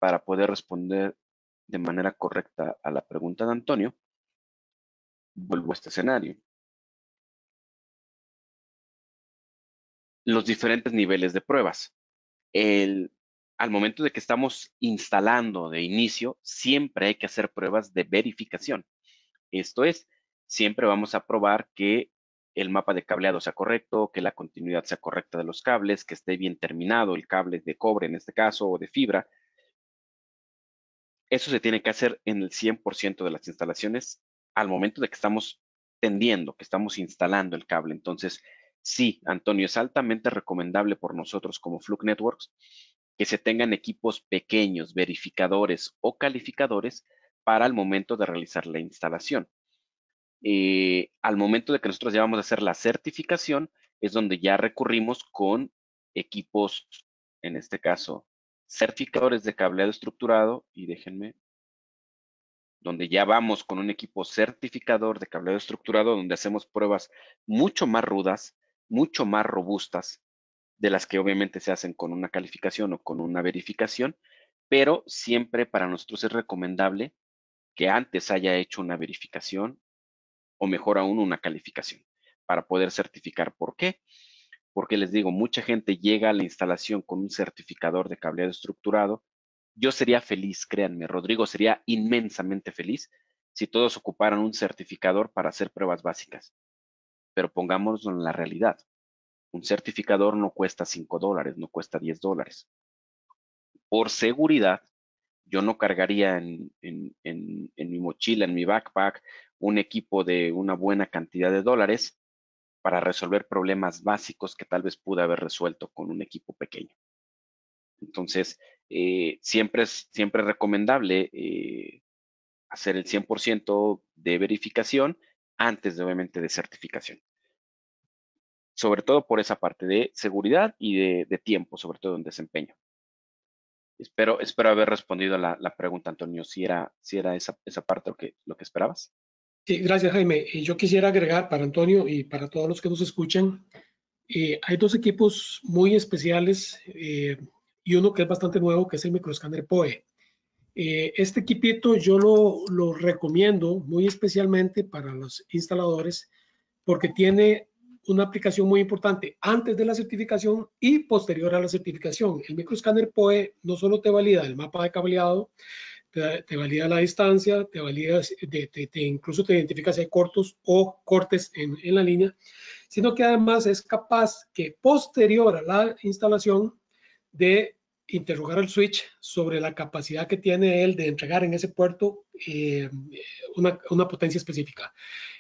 para poder responder de manera correcta a la pregunta de Antonio, vuelvo a este escenario. Los diferentes niveles de pruebas. Al momento de que estamos instalando de inicio, siempre hay que hacer pruebas de verificación. Esto es, siempre vamos a probar que el mapa de cableado sea correcto, que la continuidad sea correcta de los cables, que esté bien terminado el cable de cobre en este caso o de fibra. Eso se tiene que hacer en el 100% de las instalaciones al momento de que estamos tendiendo, que estamos instalando el cable. Entonces, sí, Antonio, es altamente recomendable por nosotros como Fluke Networks que se tengan equipos pequeños, verificadores o calificadores para el momento de realizar la instalación. Al momento de que nosotros ya vamos a hacer la certificación, es donde ya recurrimos con equipos, en este caso, certificadores de cableado estructurado, y déjenme, donde ya vamos con un equipo certificador de cableado estructurado, donde hacemos pruebas mucho más rudas, mucho más robustas, de las que obviamente se hacen con una calificación o con una verificación, pero siempre para nosotros es recomendable que antes haya hecho una verificación o mejor aún una calificación para poder certificar. ¿Por qué? Porque les digo, mucha gente llega a la instalación con un certificador de cableado estructurado. Yo sería feliz, créanme, Rodrigo sería inmensamente feliz si todos ocuparan un certificador para hacer pruebas básicas. Pero pongámoslo en la realidad. Un certificador no cuesta $5, no cuesta $10. Por seguridad, yo no cargaría en mi mochila, en mi backpack, un equipo de una buena cantidad de dólares para resolver problemas básicos que tal vez pude haber resuelto con un equipo pequeño. Entonces, siempre es recomendable hacer el 100% de verificación antes de, obviamente, de certificación. Sobre todo por esa parte de seguridad y de tiempo, sobre todo en desempeño. Espero haber respondido a la pregunta, Antonio, si era esa parte lo que esperabas. Sí, gracias, Jaime. Yo quisiera agregar para Antonio y para todos los que nos escuchan, hay dos equipos muy especiales y uno que es bastante nuevo, que es el microscáner POE. Este equipito yo lo recomiendo muy especialmente para los instaladores porque tiene una aplicación muy importante antes de la certificación y posterior a la certificación. El microscáner POE no solo te valida el mapa de cableado, te valida la distancia, te valida, incluso te identifica si hay cortos o cortes en la línea, sino que además es capaz que posterior a la instalación de interrogar al switch sobre la capacidad que tiene él de entregar en ese puerto una potencia específica.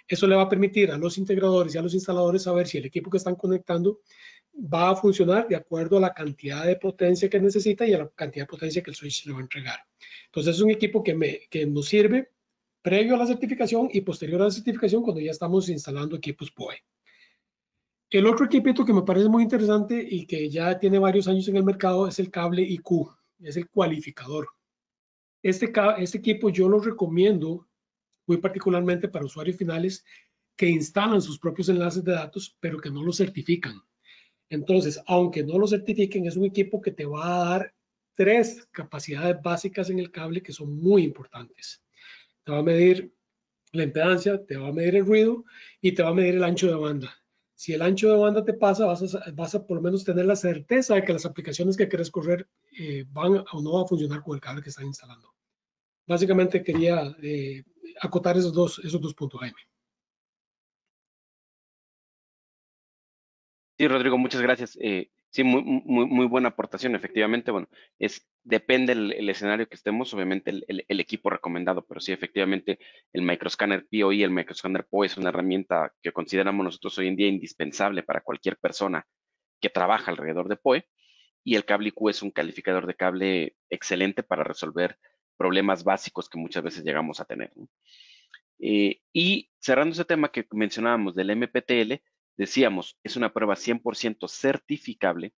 Eso le va a permitir a los integradores y a los instaladores saber si el equipo que están conectando va a funcionar de acuerdo a la cantidad de potencia que necesita y a la cantidad de potencia que el switch le va a entregar. Entonces es un equipo que nos sirve previo a la certificación y posterior a la certificación cuando ya estamos instalando equipos PoE. El otro equipito que me parece muy interesante y que ya tiene varios años en el mercado es el cable IQ, es el cualificador. Este equipo yo lo recomiendo muy particularmente para usuarios finales que instalan sus propios enlaces de datos, pero que no lo certifican. Entonces, aunque no lo certifiquen, es un equipo que te va a dar 3 capacidades básicas en el cable que son muy importantes. Te va a medir la impedancia, te va a medir el ruido y te va a medir el ancho de banda. Si el ancho de banda te pasa, vas a por lo menos tener la certeza de que las aplicaciones que quieres correr van o no a funcionar con el cable que están instalando. Básicamente quería acotar esos dos puntos, Jaime. Sí, Rodrigo, muchas gracias. Sí, muy buena aportación. Efectivamente, bueno, depende el escenario que estemos, obviamente el equipo recomendado, pero sí, efectivamente, el microscanner POE y el microscanner POE es una herramienta que consideramos nosotros hoy en día indispensable para cualquier persona que trabaja alrededor de POE, y el cable IQ es un calificador de cable excelente para resolver problemas básicos que muchas veces llegamos a tener, ¿no? Y cerrando ese tema que mencionábamos del MPTL, decíamos, es una prueba 100% certificable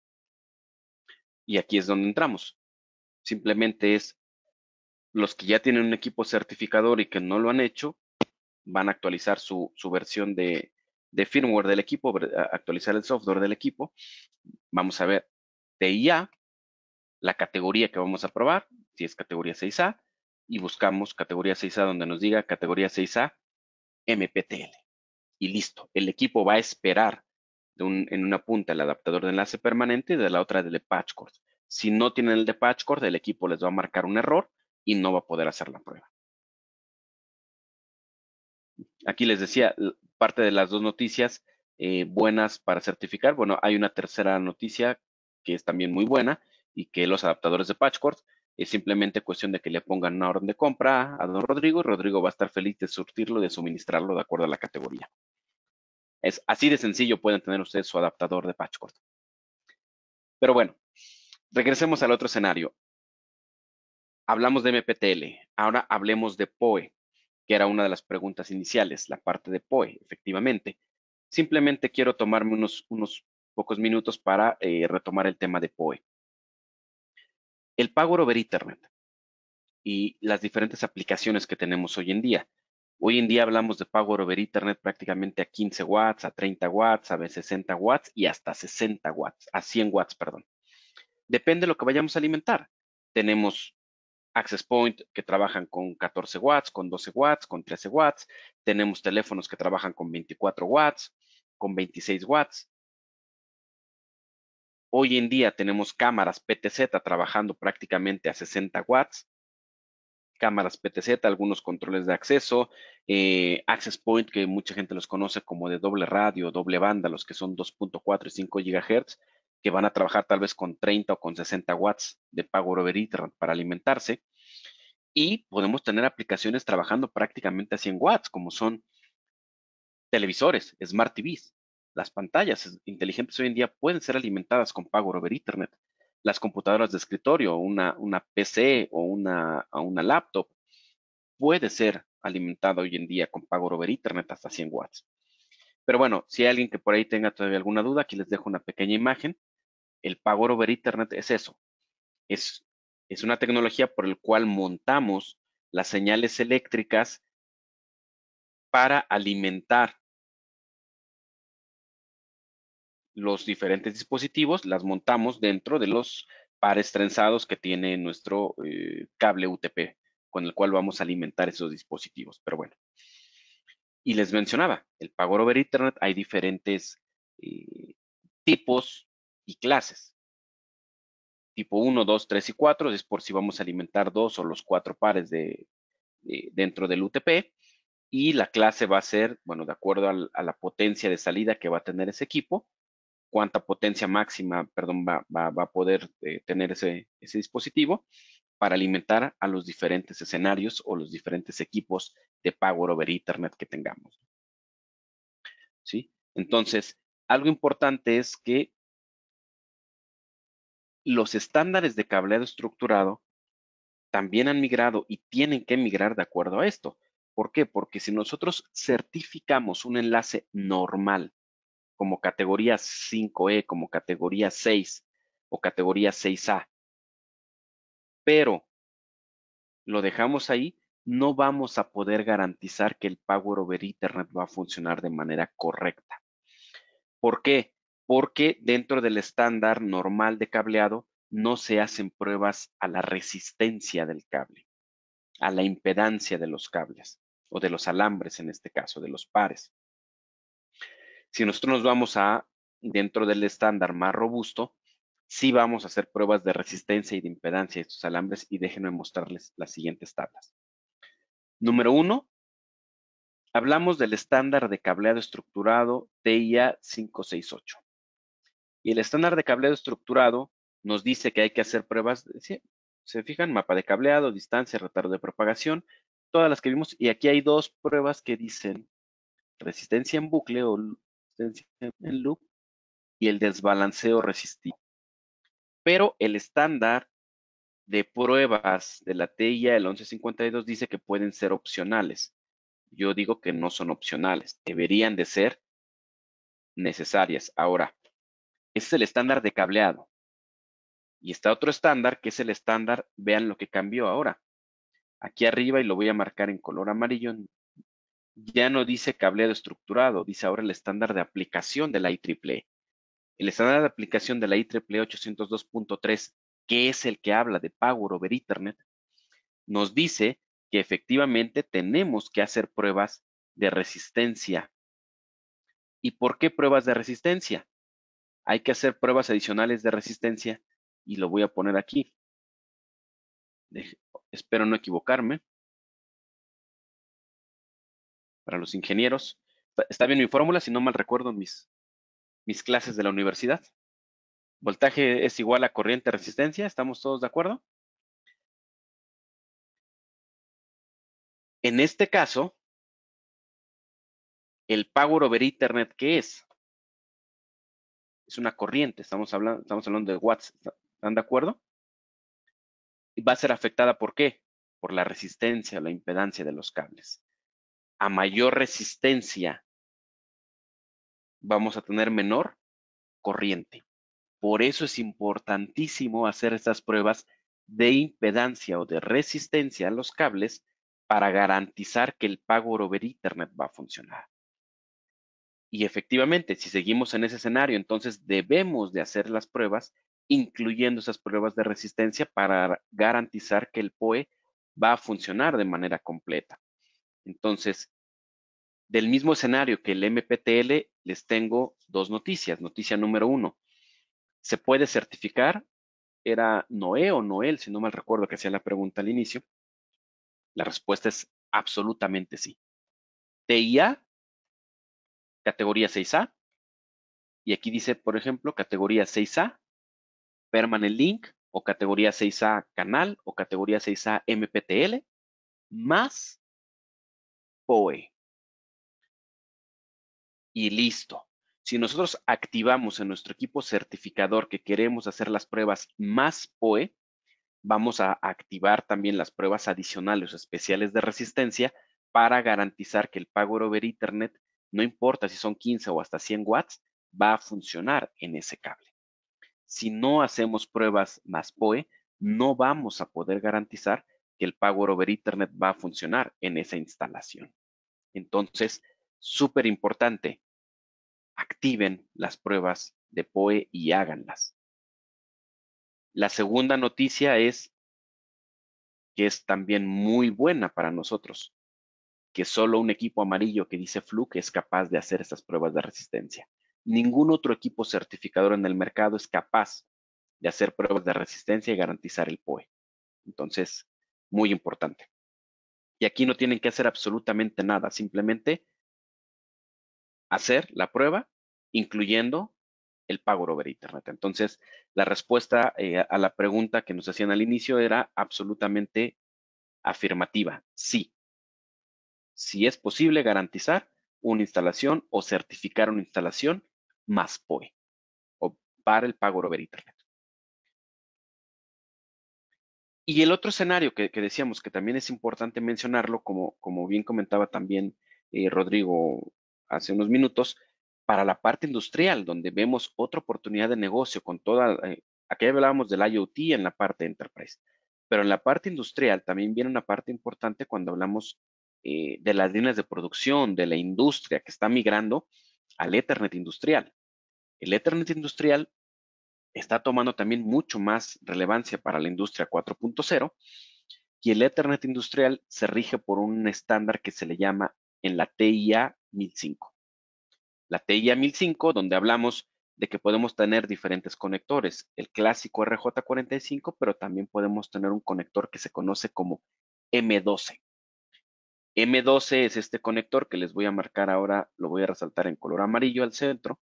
y aquí es donde entramos. Simplemente es los que ya tienen un equipo certificador y que no lo han hecho, van a actualizar su versión de firmware del equipo, actualizar el software del equipo. Vamos a ver TIA, la categoría que vamos a probar, si es categoría 6A, y buscamos categoría 6A donde nos diga categoría 6A MPTL. Y listo, el equipo va a esperar en una punta el adaptador de enlace permanente y de la otra el de patch cord. Si no tienen el de patch cord, el equipo les va a marcar un error y no va a poder hacer la prueba. Aquí les decía parte de las dos noticias buenas para certificar. Bueno, hay una tercera noticia que es también muy buena y que los adaptadores de patch cord es simplemente cuestión de que le pongan una orden de compra a don Rodrigo y Rodrigo va a estar feliz de surtirlo, de suministrarlo de acuerdo a la categoría. Es así de sencillo, pueden tener ustedes su adaptador de patch cord. Pero bueno, regresemos al otro escenario. Hablamos de MPTL, ahora hablemos de PoE, que era una de las preguntas iniciales, la parte de PoE, efectivamente. Simplemente quiero tomarme unos pocos minutos para retomar el tema de PoE. El Power over Ethernet y las diferentes aplicaciones que tenemos hoy en día. Hoy en día hablamos de Power over Ethernet prácticamente a 15 watts, a 30 watts, a 60 watts y hasta 60 watts, a 100 watts, perdón. Depende de lo que vayamos a alimentar. Tenemos Access Point que trabajan con 14 watts, con 12 watts, con 13 watts. Tenemos teléfonos que trabajan con 24 watts, con 26 watts. Hoy en día tenemos cámaras PTZ trabajando prácticamente a 60 watts. Cámaras PTZ, algunos controles de acceso, Access Point, que mucha gente los conoce como de doble radio, doble banda, los que son 2.4 y 5 GHz, que van a trabajar tal vez con 30 o con 60 watts de Power over Ethernet para alimentarse. Y podemos tener aplicaciones trabajando prácticamente a 100 watts, como son televisores, Smart TVs. Las pantallas inteligentes hoy en día pueden ser alimentadas con Power over Ethernet. Las computadoras de escritorio, una PC o una laptop, puede ser alimentada hoy en día con Power over Ethernet hasta 100 watts. Pero bueno, si hay alguien que por ahí tenga todavía alguna duda, aquí les dejo una pequeña imagen. El Power over Ethernet es eso. Es una tecnología por el cual montamos las señales eléctricas para alimentar los diferentes dispositivos, las montamos dentro de los pares trenzados que tiene nuestro cable UTP, con el cual vamos a alimentar esos dispositivos. Pero bueno, y les mencionaba, el Power over Ethernet hay diferentes tipos y clases. Tipo 1, 2, 3 y 4 es por si vamos a alimentar 2 o los 4 pares dentro del UTP. Y la clase va a ser, bueno, de acuerdo a la potencia de salida que va a tener ese equipo, cuánta potencia máxima, perdón, va a poder tener ese dispositivo para alimentar a los diferentes escenarios o los diferentes equipos de Power over Ethernet que tengamos. ¿Sí? Entonces, algo importante es que los estándares de cableado estructurado también han migrado y tienen que migrar de acuerdo a esto. ¿Por qué? Porque si nosotros certificamos un enlace normal como categoría 5E, como categoría 6 o categoría 6A, pero lo dejamos ahí, no vamos a poder garantizar que el Power over Ethernet va a funcionar de manera correcta. ¿Por qué? Porque dentro del estándar normal de cableado no se hacen pruebas a la resistencia del cable, a la impedancia de los cables o de los alambres en este caso, de los pares. Si nosotros nos vamos a dentro del estándar más robusto, sí vamos a hacer pruebas de resistencia y de impedancia de estos alambres y déjenme mostrarles las siguientes tablas. Número 1, hablamos del estándar de cableado estructurado TIA 568. Y el estándar de cableado estructurado nos dice que hay que hacer pruebas, se fijan, mapa de cableado, distancia, retardo de propagación, todas las que vimos. Y aquí hay dos pruebas que dicen resistencia en bucle o resistencia en loop y el desbalanceo resistivo. Pero el estándar de pruebas de la TIA, el 1152, dice que pueden ser opcionales. Yo digo que no son opcionales, deberían de ser necesarias. Ahora, ese es el estándar de cableado. Y está otro estándar, que es el estándar, vean lo que cambió ahora. Aquí arriba, y lo voy a marcar en color amarillo, ya no dice cableado estructurado, dice ahora el estándar de aplicación de la IEEE. El estándar de aplicación de la IEEE 802.3, que es el que habla de Power over Ethernet, nos dice que efectivamente tenemos que hacer pruebas de resistencia. ¿Y por qué pruebas de resistencia? Hay que hacer pruebas adicionales de resistencia y lo voy a poner aquí. Espero no equivocarme. Para los ingenieros. Está bien mi fórmula, si no mal recuerdo mis clases de la universidad. Voltaje es igual a corriente resistencia, ¿estamos todos de acuerdo? En este caso, el Power over Ethernet, ¿qué es? Es una corriente, estamos hablando de watts, ¿están de acuerdo? Y va a ser afectada ¿por qué? Por la resistencia, la impedancia de los cables. A mayor resistencia, vamos a tener menor corriente. Por eso es importantísimo hacer estas pruebas de impedancia o de resistencia a los cables para garantizar que el Power over Ethernet va a funcionar. Y efectivamente, si seguimos en ese escenario, entonces debemos de hacer las pruebas, incluyendo esas pruebas de resistencia para garantizar que el PoE va a funcionar de manera completa. Entonces, del mismo escenario que el MPTL, les tengo dos noticias. Noticia número 1, ¿se puede certificar? Era Noé o Noel, si no mal recuerdo que hacía la pregunta al inicio. La respuesta es absolutamente sí. TIA, categoría 6A, y aquí dice, por ejemplo, categoría 6A, Permanent Link, o categoría 6A Canal, o categoría 6A MPTL, más PoE. Y listo. Si nosotros activamos en nuestro equipo certificador que queremos hacer las pruebas más PoE, vamos a activar también las pruebas adicionales o especiales de resistencia para garantizar que el Power over Ethernet, no importa si son 15 o hasta 100 watts, va a funcionar en ese cable. Si no hacemos pruebas más PoE, no vamos a poder garantizar que el Power over Ethernet va a funcionar en esa instalación. Entonces, súper importante, activen las pruebas de PoE y háganlas. La segunda noticia es que es también muy buena para nosotros, que solo un equipo amarillo que dice Fluke es capaz de hacer estas pruebas de resistencia. Ningún otro equipo certificador en el mercado es capaz de hacer pruebas de resistencia y garantizar el PoE. Entonces, muy importante. Y aquí no tienen que hacer absolutamente nada, simplemente hacer la prueba, incluyendo el pago over Ethernet. Entonces, la respuesta a la pregunta que nos hacían al inicio era absolutamente afirmativa. Sí. Sí es posible garantizar una instalación o certificar una instalación más POE o para el pago over Ethernet. Y el otro escenario que decíamos que también es importante mencionarlo, como bien comentaba también Rodrigo hace unos minutos, para la parte industrial, donde vemos otra oportunidad de negocio con toda, aquí hablábamos del IoT en la parte de enterprise, pero en la parte industrial también viene una parte importante cuando hablamos de las líneas de producción, de la industria que está migrando al Ethernet industrial. El Ethernet industrial está tomando también mucho más relevancia para la industria 4.0 y el Ethernet industrial se rige por un estándar que se le llama en la TIA 1005. La TIA 1005, donde hablamos de que podemos tener diferentes conectores, el clásico RJ45, pero también podemos tener un conector que se conoce como M12. M12 es este conector que les voy a marcar ahora, lo voy a resaltar en color amarillo al centro.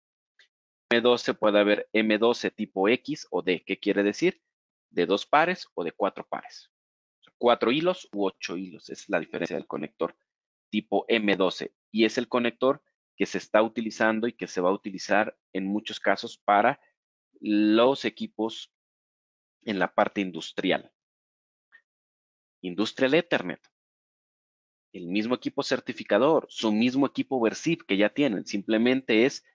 M12 puede haber M12 tipo X o D. ¿Qué quiere decir? De 2 pares o de 4 pares. 4 hilos u 8 hilos. Esa es la diferencia del conector tipo M12. Y es el conector que se está utilizando y que se va a utilizar en muchos casos para los equipos en la parte industrial. Industrial Ethernet. El mismo equipo certificador, su mismo equipo Versip que ya tienen. Simplemente es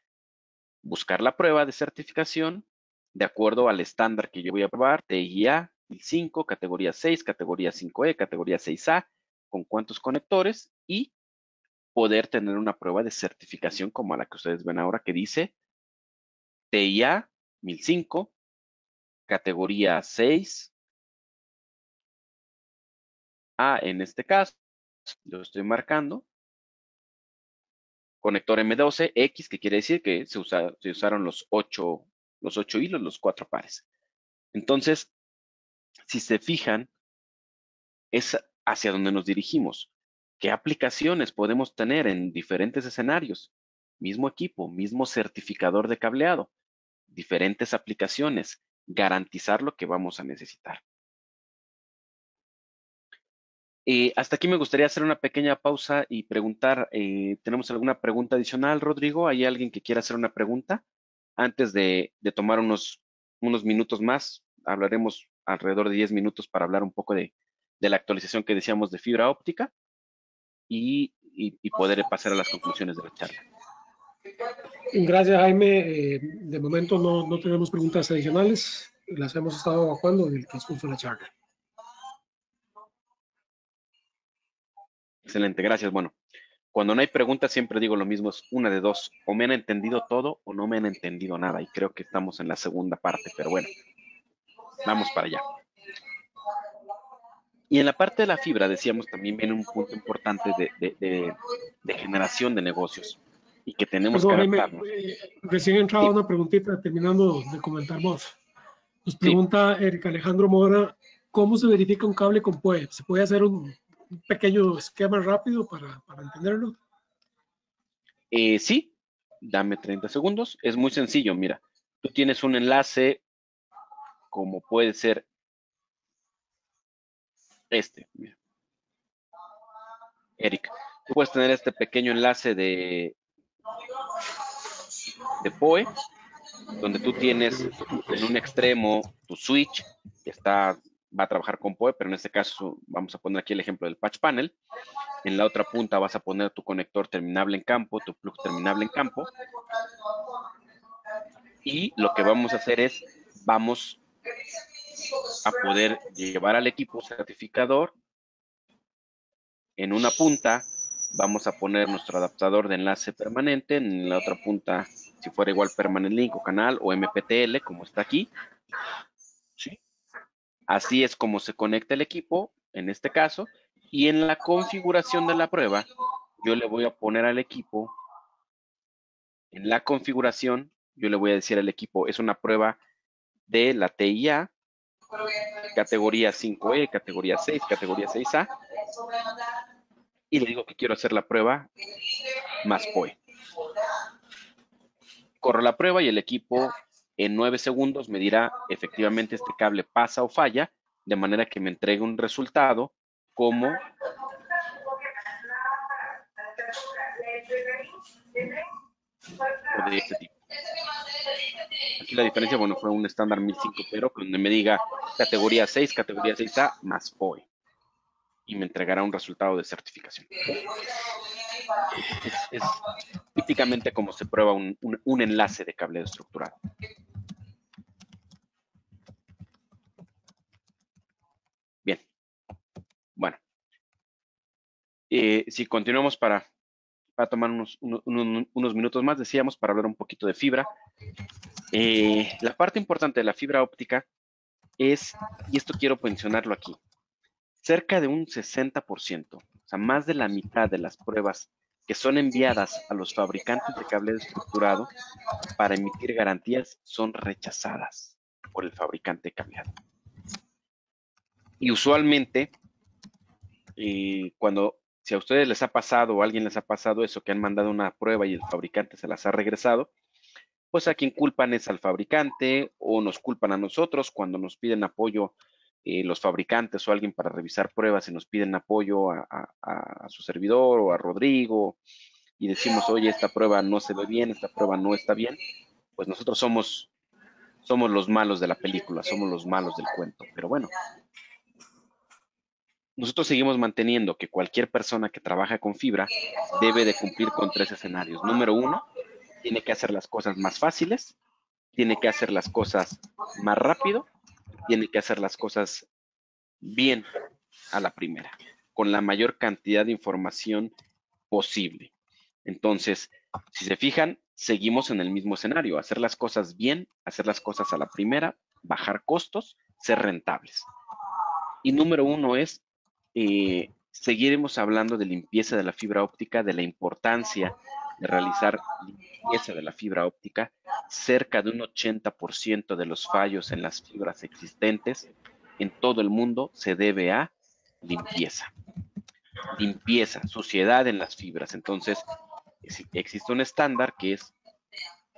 buscar la prueba de certificación de acuerdo al estándar que yo voy a probar, TIA 1005, categoría 6, categoría 5E, categoría 6A, con cuántos conectores y poder tener una prueba de certificación como la que ustedes ven ahora que dice TIA 1005, categoría 6A en este caso, lo estoy marcando, conector M12, X, que quiere decir que se usaron los 8 hilos, los 4 pares. Entonces, si se fijan, es hacia donde nos dirigimos. ¿Qué aplicaciones podemos tener en diferentes escenarios? Mismo equipo, mismo certificador de cableado, diferentes aplicaciones, garantizar lo que vamos a necesitar. Hasta aquí me gustaría hacer una pequeña pausa y preguntar, ¿tenemos alguna pregunta adicional, Rodrigo? ¿Hay alguien que quiera hacer una pregunta? Antes de tomar unos minutos más, hablaremos alrededor de 10 minutos para hablar un poco de la actualización que decíamos de fibra óptica y poder pasar a las conclusiones de la charla. Gracias, Jaime. De momento no tenemos preguntas adicionales. Las hemos estado evacuando en el transcurso de la charla. Excelente, gracias. Bueno, cuando no hay preguntas siempre digo lo mismo, es una de dos, o me han entendido todo o no me han entendido nada y creo que estamos en la segunda parte, pero bueno, vamos para allá. Y en la parte de la fibra, decíamos, también viene un punto importante de generación de negocios y que tenemos que Perdón, Jaime, adaptarnos. recién entraba Sí, una preguntita terminando de comentar vos. Nos sí. pregunta Eric Alejandro Mora, ¿cómo se verifica un cable con PoE? ¿Se puede hacer un pequeño esquema rápido para entenderlo? Sí, dame 30 segundos. Es muy sencillo, mira. Tú tienes un enlace como puede ser este. Mira. Eric, tú puedes tener este pequeño enlace de PoE, donde tú tienes en un extremo tu switch, que va a trabajar con PoE, pero en este caso vamos a poner aquí el ejemplo del patch panel. En la otra punta vas a poner tu conector terminable en campo, tu plug terminable en campo. Y lo que vamos a hacer es, vamos a poder llevar al equipo certificador. En una punta vamos a poner nuestro adaptador de enlace permanente, en la otra punta, si fuera igual Permanent Link o canal o MPTL, como está aquí. ¿Sí? Así es como se conecta el equipo, en este caso, y en la configuración de la prueba, yo le voy a poner al equipo, en la configuración, yo le voy a decir al equipo, es una prueba de la TIA, categoría 5E, categoría 6, categoría 6A, y le digo que quiero hacer la prueba más PoE. corro la prueba y el equipo en 9 segundos me dirá efectivamente este cable pasa o falla, de manera que me entregue un resultado como o de este tipo. Aquí la diferencia, bueno, fue un estándar 1005, pero donde me diga categoría 6, categoría 6A más POE. Y me entregará un resultado de certificación. Es típicamente como se prueba un enlace de cableado estructurado. Bien. Bueno. Si continuamos para tomar unos minutos más, decíamos, para hablar un poquito de fibra. La parte importante de la fibra óptica es, y esto quiero mencionarlo aquí, cerca de un 60%, o sea, más de la mitad de las pruebas que son enviadas a los fabricantes de cableado estructurado para emitir garantías son rechazadas por el fabricante de cableado. Y usualmente, si a ustedes les ha pasado o a alguien les ha pasado eso, que han mandado una prueba y el fabricante se las ha regresado, pues a quien culpan es al fabricante o nos culpan a nosotros cuando nos piden apoyo los fabricantes o alguien para revisar pruebas y nos piden apoyo a su servidor o a Rodrigo y decimos, oye, esta prueba no se ve bien, esta prueba no está bien, pues nosotros somos los malos de la película, somos los malos del cuento. Pero bueno, nosotros seguimos manteniendo que cualquier persona que trabaja con fibra debe de cumplir con 3 escenarios. Número 1, tiene que hacer las cosas más fáciles, tiene que hacer las cosas más rápido, tiene que hacer las cosas bien a la primera, con la mayor cantidad de información posible. Entonces, si se fijan, seguimos en el mismo escenario, hacer las cosas bien, hacer las cosas a la primera, bajar costos, ser rentables. Y número 1 es, seguiremos hablando de limpieza de la fibra óptica, de la importancia de realizar limpieza de la fibra óptica. Cerca de un 80% de los fallos en las fibras existentes en todo el mundo se debe a limpieza. Limpieza, suciedad en las fibras. Entonces, existe un estándar que es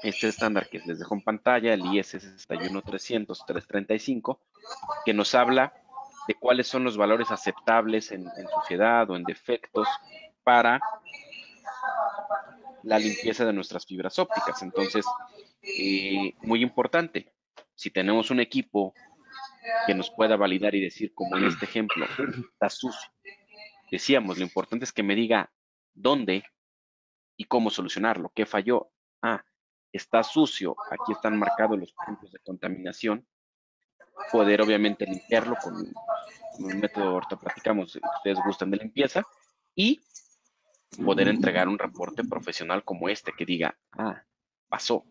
este estándar que les dejo en pantalla, el IS 61300-335, que nos habla de cuáles son los valores aceptables en suciedad o en defectos para la limpieza de nuestras fibras ópticas. Entonces, muy importante, si tenemos un equipo que nos pueda validar y decir, como en este ejemplo, está sucio. Decíamos, lo importante es que me diga dónde y cómo solucionarlo, qué falló. Ah, está sucio, aquí están marcados los puntos de contaminación. Poder obviamente limpiarlo con un método, ahorita platicamos, si ustedes gustan de limpieza, y poder entregar un reporte profesional como este, que diga, ah, pasó,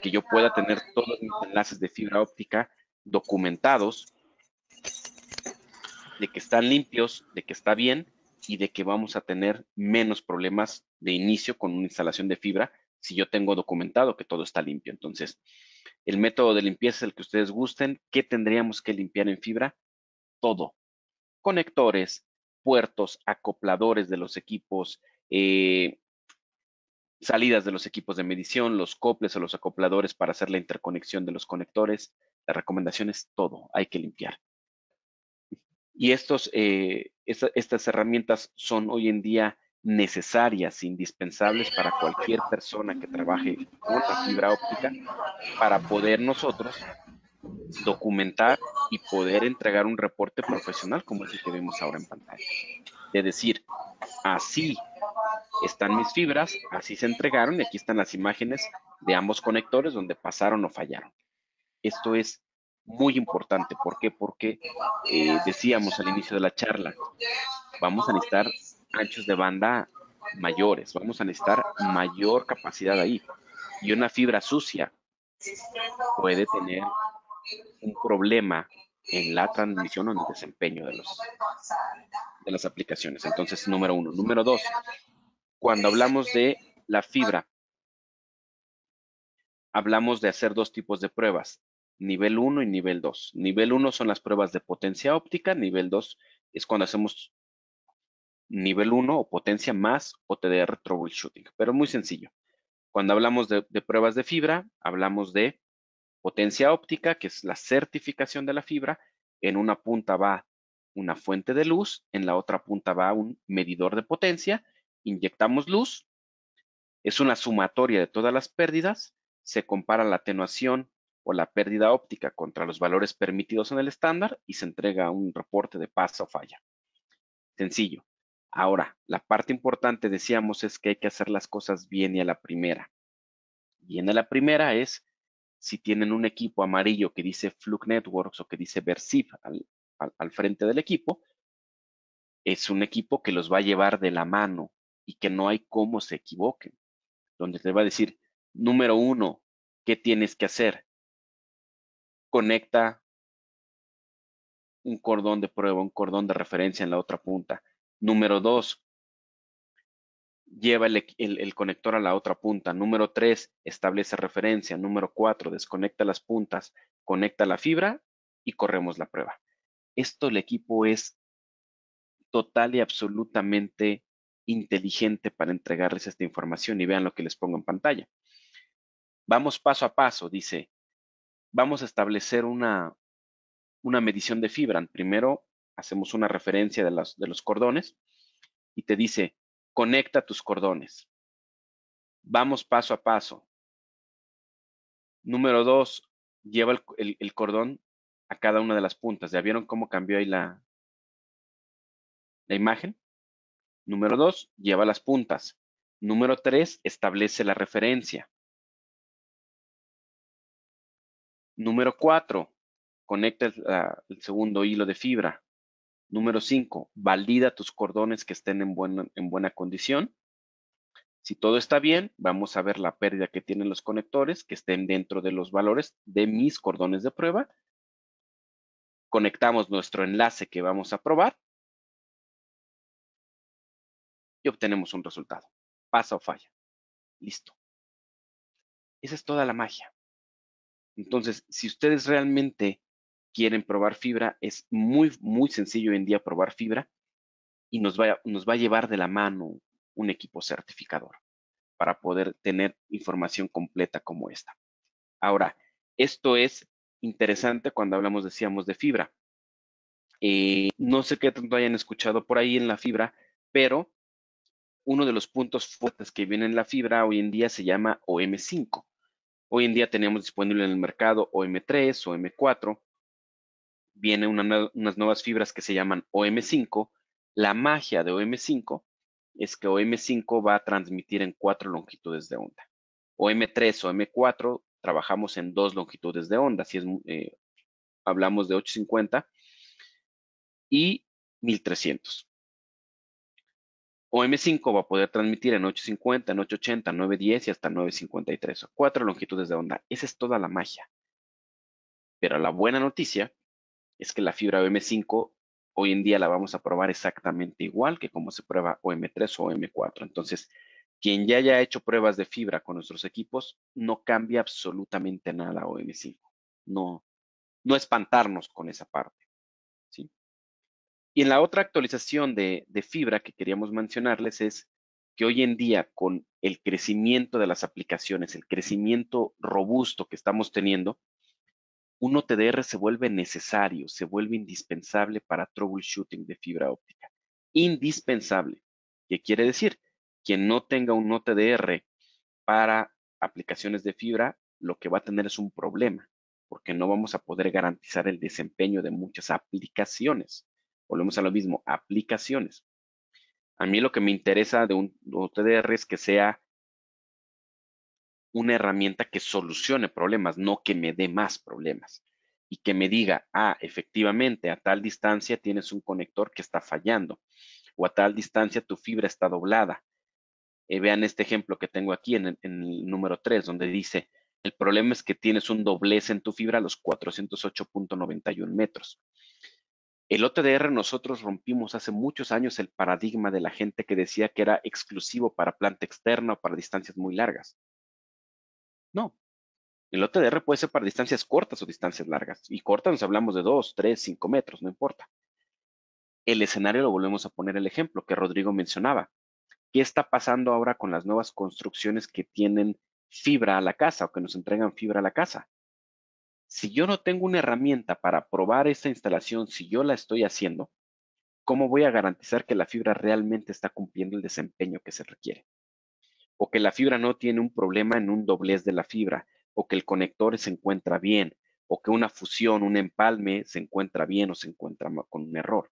que yo pueda tener todos mis enlaces de fibra óptica documentados, de que están limpios, de que está bien y de que vamos a tener menos problemas de inicio con una instalación de fibra si yo tengo documentado que todo está limpio. Entonces, el método de limpieza es el que ustedes gusten. ¿Qué tendríamos que limpiar en fibra? Todo. Conectores, puertos, acopladores de los equipos, salidas de los equipos de medición, los coples o los acopladores para hacer la interconexión de los conectores. La recomendación es todo, hay que limpiar. Y estas herramientas son hoy en día necesarias, indispensables para cualquier persona que trabaje con la fibra óptica para poder nosotros documentar y poder entregar un reporte profesional como es el que vemos ahora en pantalla. De decir, así están mis fibras, así se entregaron y aquí están las imágenes de ambos conectores donde pasaron o fallaron. Esto es muy importante. ¿Por qué? Porque decíamos al inicio de la charla, vamos a necesitar anchos de banda mayores, vamos a necesitar mayor capacidad ahí. Y una fibra sucia puede tener un problema en la transmisión o en el desempeño de las aplicaciones. Entonces, número 1. Número 2, cuando hablamos de la fibra, hablamos de hacer 2 tipos de pruebas, nivel 1 y nivel 2. Nivel 1 son las pruebas de potencia óptica, nivel 2 es cuando hacemos nivel 1 o potencia más OTDR troubleshooting, pero muy sencillo. Cuando hablamos de pruebas de fibra, hablamos de potencia óptica, que es la certificación de la fibra. En una punta va una fuente de luz, en la otra punta va un medidor de potencia. Inyectamos luz, es una sumatoria de todas las pérdidas, se compara la atenuación o la pérdida óptica contra los valores permitidos en el estándar y se entrega un reporte de pasa o falla. Sencillo. Ahora, la parte importante, decíamos, es que hay que hacer las cosas bien y a la primera. Bien a la primera es, si tienen un equipo amarillo que dice Fluke Networks o que dice Versif al frente del equipo, es un equipo que los va a llevar de la mano y que no hay cómo se equivoquen. Donde te va a decir, número 1, ¿qué tienes que hacer? Conecta un cordón de prueba, un cordón de referencia en la otra punta. Número 2, lleva el conector a la otra punta. Número 3, establece referencia. Número 4, desconecta las puntas, conecta la fibra y corremos la prueba. Esto el equipo es total y absolutamente inteligente para entregarles esta información y vean lo que les pongo en pantalla. Vamos paso a paso, dice, vamos a establecer una medición de fibra. Primero hacemos una referencia de los cordones y te dice, conecta tus cordones. Vamos paso a paso. Número 2, lleva el cordón a cada una de las puntas. ¿Ya vieron cómo cambió ahí la imagen? Número 2, lleva las puntas. Número 3, establece la referencia. Número 4, conecta el segundo hilo de fibra. Número 5, valida tus cordones que estén en buena condición. Si todo está bien, vamos a ver la pérdida que tienen los conectores, que estén dentro de los valores de mis cordones de prueba. Conectamos nuestro enlace que vamos a probar y obtenemos un resultado. Pasa o falla. Listo. Esa es toda la magia. Entonces, si ustedes realmente quieren probar fibra, es muy, muy sencillo hoy en día probar fibra y nos va a llevar de la mano un equipo certificador para poder tener información completa como esta. Ahora, esto es interesante cuando hablamos, decíamos, de fibra. No sé qué tanto hayan escuchado por ahí en la fibra, pero uno de los puntos fuertes que viene en la fibra hoy en día se llama OM5. Hoy en día tenemos disponible en el mercado OM3, OM4. Vienen unas nuevas fibras que se llaman OM5. La magia de OM5 es que OM5 va a transmitir en 4 longitudes de onda. OM3 o OM4 trabajamos en 2 longitudes de onda. Si hablamos de 850 y 1300. OM5 va a poder transmitir en 850, en 880, 910 y hasta 953. 4 longitudes de onda. Esa es toda la magia. Pero la buena noticia es que la fibra OM5 hoy en día la vamos a probar exactamente igual que como se prueba OM3 o OM4. Entonces, quien ya haya hecho pruebas de fibra con nuestros equipos, no cambia absolutamente nada OM5. No espantarnos con esa parte. ¿Sí? Y en la otra actualización de fibra que queríamos mencionarles es que hoy en día con el crecimiento de las aplicaciones, el crecimiento robusto que estamos teniendo, un OTDR se vuelve necesario, se vuelve indispensable para troubleshooting de fibra óptica. Indispensable. ¿Qué quiere decir? Quien no tenga un OTDR para aplicaciones de fibra, lo que va a tener es un problema, porque no vamos a poder garantizar el desempeño de muchas aplicaciones. Volvemos a lo mismo, aplicaciones. A mí lo que me interesa de un OTDR es que sea una herramienta que solucione problemas, no que me dé más problemas. Y que me diga, efectivamente, a tal distancia tienes un conector que está fallando, o a tal distancia tu fibra está doblada. Vean este ejemplo que tengo aquí en el número 3, donde dice, el problema es que tienes un doblez en tu fibra a los 408.91 metros. El OTDR nosotros rompimos hace muchos años el paradigma de la gente que decía que era exclusivo para planta externa o para distancias muy largas. No, el OTDR puede ser para distancias cortas o distancias largas. Y cortas nos hablamos de 2, 3, 5 metros, no importa. El escenario lo volvemos a poner el ejemplo que Rodrigo mencionaba. ¿Qué está pasando ahora con las nuevas construcciones que tienen fibra a la casa o que nos entregan fibra a la casa? Si yo no tengo una herramienta para probar esta instalación, si yo la estoy haciendo, ¿cómo voy a garantizar que la fibra realmente está cumpliendo el desempeño que se requiere? O que la fibra no tiene un problema en un doblez de la fibra, o que el conector se encuentra bien, o que una fusión, un empalme se encuentra bien o se encuentra con un error.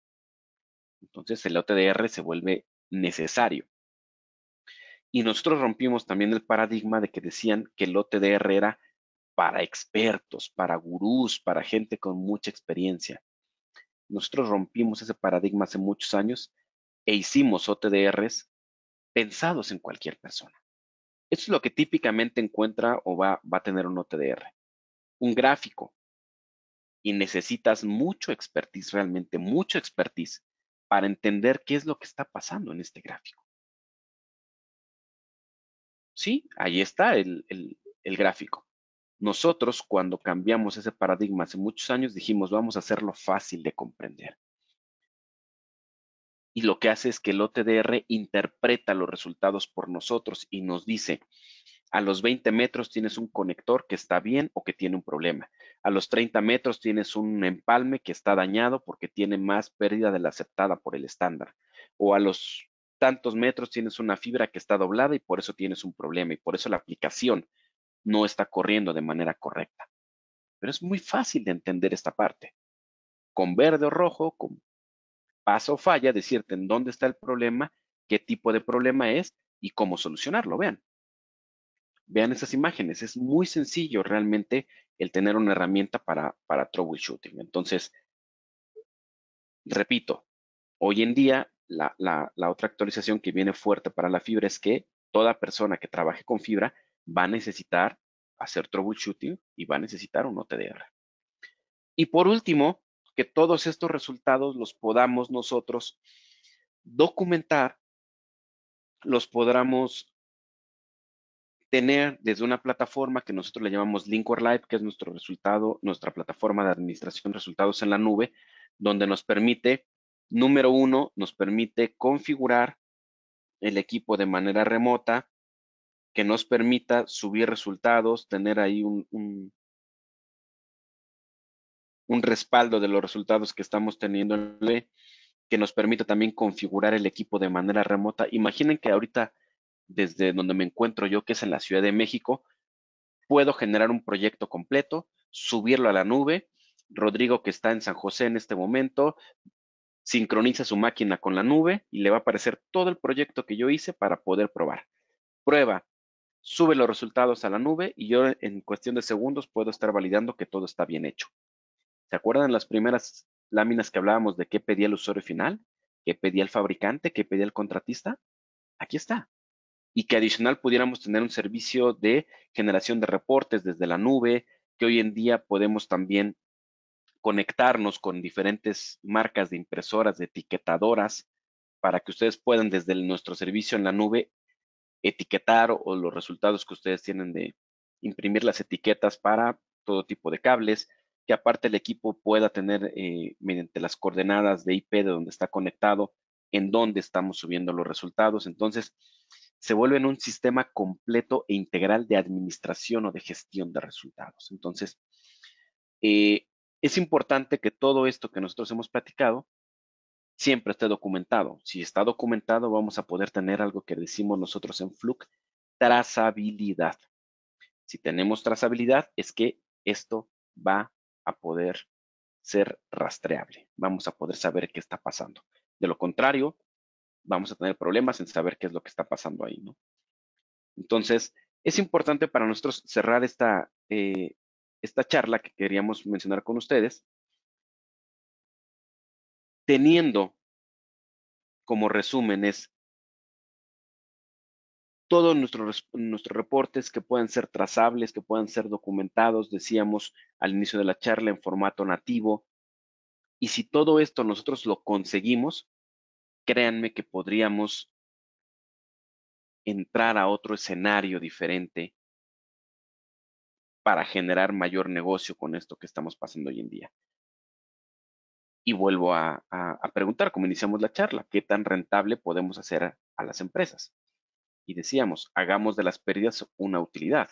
Entonces el OTDR se vuelve necesario. Y nosotros rompimos también el paradigma de que decían que el OTDR era para expertos, para gurús, para gente con mucha experiencia. Nosotros rompimos ese paradigma hace muchos años e hicimos OTDRs pensados en cualquier persona. Eso es lo que típicamente encuentra o va a tener un OTDR. Un gráfico. Y necesitas mucho expertise, realmente mucho expertise, para entender qué es lo que está pasando en este gráfico. Sí, ahí está el gráfico. Nosotros, cuando cambiamos ese paradigma hace muchos años, dijimos, vamos a hacerlo fácil de comprender. Y lo que hace es que el OTDR interpreta los resultados por nosotros y nos dice, a los 20 metros tienes un conector que está bien o que tiene un problema. A los 30 metros tienes un empalme que está dañado porque tiene más pérdida de la aceptada por el estándar. O a los tantos metros tienes una fibra que está doblada y por eso tienes un problema y por eso la aplicación no está corriendo de manera correcta. Pero es muy fácil de entender esta parte. Con verde o rojo, con pasa o falla, decirte en dónde está el problema, qué tipo de problema es y cómo solucionarlo. Vean esas imágenes. Es muy sencillo realmente el tener una herramienta para troubleshooting. Entonces, repito, hoy en día la otra actualización que viene fuerte para la fibra es que toda persona que trabaje con fibra va a necesitar hacer troubleshooting y va a necesitar un OTDR. Y por último, que todos estos resultados los podamos nosotros documentar, los podamos tener desde una plataforma que nosotros le llamamos Linkor Live, que es nuestro resultado, nuestra plataforma de administración de resultados en la nube, donde nos permite, número uno, nos permite configurar el equipo de manera remota, que nos permita subir resultados, tener ahí un respaldo de los resultados que estamos teniendo, que nos permita también configurar el equipo de manera remota. Imaginen que ahorita, desde donde me encuentro yo, que es en la Ciudad de México, puedo generar un proyecto completo, subirlo a la nube. Rodrigo, que está en San José en este momento, sincroniza su máquina con la nube y le va a aparecer todo el proyecto que yo hice para poder probar. Prueba, sube los resultados a la nube y yo en cuestión de segundos puedo estar validando que todo está bien hecho. ¿Se acuerdan las primeras láminas que hablábamos de qué pedía el usuario final? ¿Qué pedía el fabricante? ¿Qué pedía el contratista? Aquí está. Y que adicional pudiéramos tener un servicio de generación de reportes desde la nube, que hoy en día podemos también conectarnos con diferentes marcas de impresoras, de etiquetadoras, para que ustedes puedan desde nuestro servicio en la nube etiquetar o los resultados que ustedes tienen de imprimir las etiquetas para todo tipo de cables, que aparte el equipo pueda tener mediante las coordenadas de IP de donde está conectado, en dónde estamos subiendo los resultados. Entonces, se vuelve en un sistema completo e integral de administración o de gestión de resultados. Entonces, es importante que todo esto que nosotros hemos platicado siempre esté documentado. Si está documentado, vamos a poder tener algo que decimos nosotros en Fluke, trazabilidad. Si tenemos trazabilidad, es que esto va a poder ser rastreable. Vamos a poder saber qué está pasando. De lo contrario, vamos a tener problemas en saber qué es lo que está pasando ahí, ¿no? Entonces, es importante para nosotros cerrar esta charla que queríamos mencionar con ustedes, teniendo como resumen es todos nuestros reportes que puedan ser trazables, que puedan ser documentados, decíamos al inicio de la charla, en formato nativo. Y si todo esto nosotros lo conseguimos, créanme que podríamos entrar a otro escenario diferente para generar mayor negocio con esto que estamos pasando hoy en día. Y vuelvo a preguntar, como iniciamos la charla, ¿qué tan rentable podemos hacer a las empresas. Y decíamos, hagamos de las pérdidas una utilidad.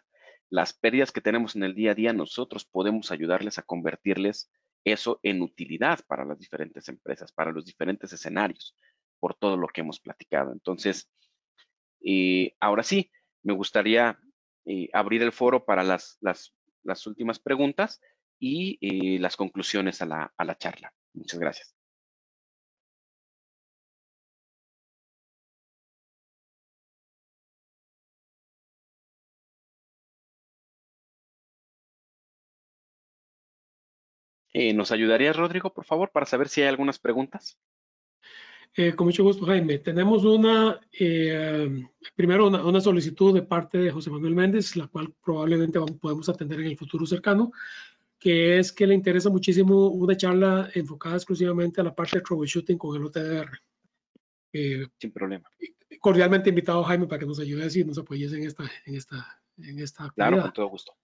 Las pérdidas que tenemos en el día a día, nosotros podemos ayudarles a convertirles eso en utilidad para las diferentes empresas, para los diferentes escenarios, por todo lo que hemos platicado. Entonces, ahora sí, me gustaría abrir el foro para las últimas preguntas y las conclusiones a la charla. Muchas gracias. ¿Nos ayudarías, Rodrigo, por favor, para saber si hay algunas preguntas? Con mucho gusto, Jaime. Tenemos primero una solicitud de parte de José Manuel Méndez, la cual probablemente podemos atender en el futuro cercano, que es que le interesa muchísimo una charla enfocada exclusivamente a la parte de troubleshooting con el OTDR. Sin problema. Cordialmente invitado, Jaime, para que nos ayude y nos apoyes en esta actividad. Claro, con todo gusto.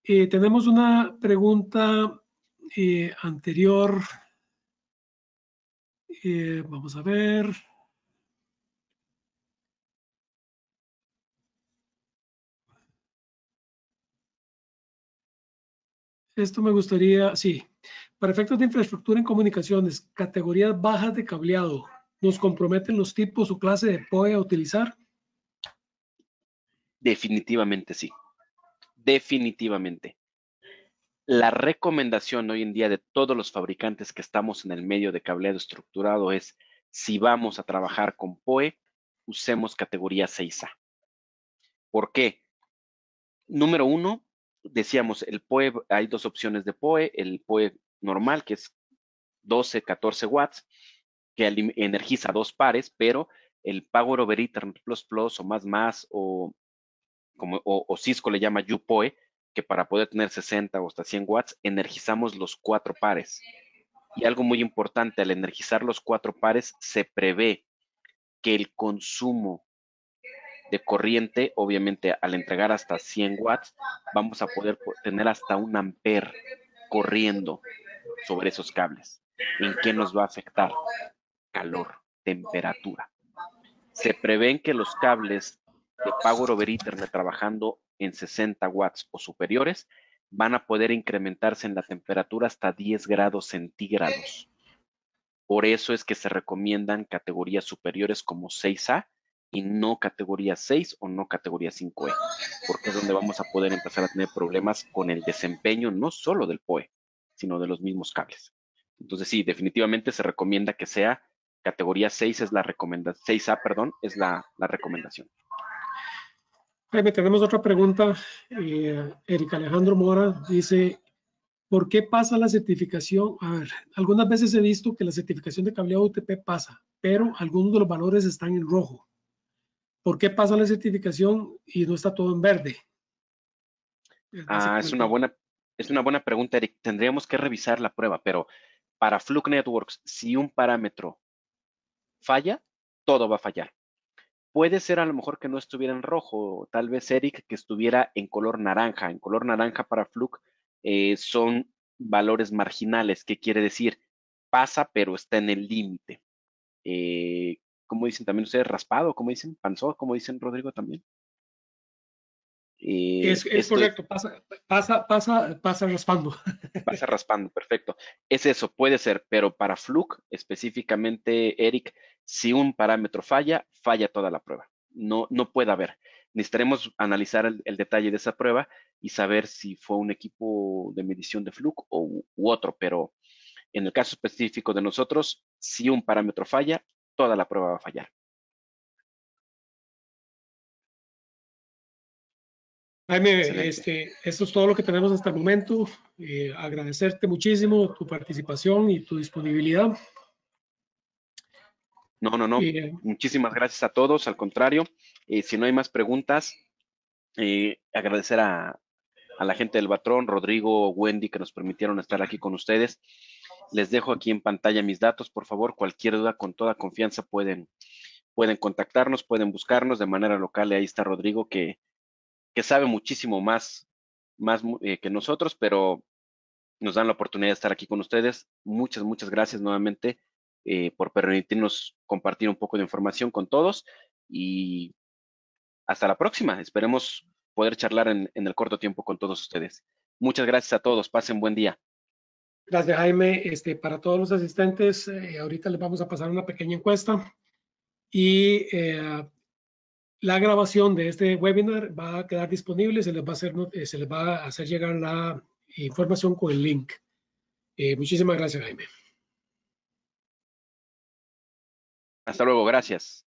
Tenemos una pregunta anterior. Vamos a ver. Esto me gustaría, sí. Para efectos de infraestructura en comunicaciones, categorías bajas de cableado, ¿nos comprometen los tipos o clase de POE a utilizar? Definitivamente sí. Definitivamente. La recomendación hoy en día de todos los fabricantes que estamos en el medio de cableado estructurado es, si vamos a trabajar con POE, usemos categoría 6A. ¿Por qué? Número uno, decíamos, el POE, hay dos opciones de POE, el POE normal, que es 12, 14 watts, que energiza dos pares, pero el Power over Ethernet Plus Plus o más o Cisco le llama UPOE, que para poder tener 60 o hasta 100 watts, energizamos los 4 pares. Y algo muy importante, al energizar los 4 pares, se prevé que el consumo de corriente, obviamente al entregar hasta 100 watts, vamos a poder tener hasta 1 amper corriendo sobre esos cables. ¿En qué nos va a afectar? Calor, temperatura. Se prevén que los cables de Power over Ethernet trabajando en 60 watts o superiores van a poder incrementarse en la temperatura hasta 10 grados centígrados. Por eso es que se recomiendan categorías superiores como 6A y no categoría 6 o no categoría 5E, porque es donde vamos a poder empezar a tener problemas con el desempeño no solo del POE, sino de los mismos cables. Entonces sí, definitivamente se recomienda que sea categoría 6 es la recomendación, 6A, perdón, es la recomendación. Jaime, tenemos otra pregunta. Erika Alejandro Mora dice, ¿por qué pasa la certificación? A ver, algunas veces he visto que la certificación de cableado UTP pasa, pero algunos de los valores están en rojo. ¿Por qué pasa la certificación y no está todo en verde? Es una buena pregunta, Eric. Tendríamos que revisar la prueba, pero para Fluke Networks, si un parámetro falla, todo va a fallar. Puede ser a lo mejor que no estuviera en rojo, tal vez Eric que estuviera en color naranja. En color naranja para Fluke son valores marginales. ¿Qué quiere decir? Pasa, pero está en el límite. ¿Cómo dicen también ustedes? Raspado, ¿cómo dicen? Panzó, ¿cómo dicen Rodrigo también? Es correcto, pasa raspando. Pasa raspando, perfecto. Es eso, puede ser, pero para Fluke, específicamente, Eric, si un parámetro falla, falla toda la prueba. No puede haber. Necesitaremos analizar el detalle de esa prueba y saber si fue un equipo de medición de Fluke u otro, pero en el caso específico de nosotros, si un parámetro falla, toda la prueba va a fallar. Jaime, esto es todo lo que tenemos hasta el momento. Agradecerte muchísimo tu participación y tu disponibilidad. No. Muchísimas gracias a todos. Al contrario, si no hay más preguntas, agradecer a la gente del Batrón, Rodrigo, Wendy, que nos permitieron estar aquí con ustedes. Les dejo aquí en pantalla mis datos, por favor. Cualquier duda, con toda confianza, pueden contactarnos, pueden buscarnos de manera local. Y ahí está Rodrigo, que sabe muchísimo más que nosotros, pero nos dan la oportunidad de estar aquí con ustedes. Muchas gracias nuevamente por permitirnos compartir un poco de información con todos y hasta la próxima. Esperemos poder charlar en el corto tiempo con todos ustedes. Muchas gracias a todos. Pasen buen día. Gracias, Jaime. Para todos los asistentes, ahorita les vamos a pasar una pequeña encuesta y la grabación de este webinar va a quedar disponible. Se les va a hacer llegar la información con el link. Muchísimas gracias, Jaime. Hasta luego. Gracias.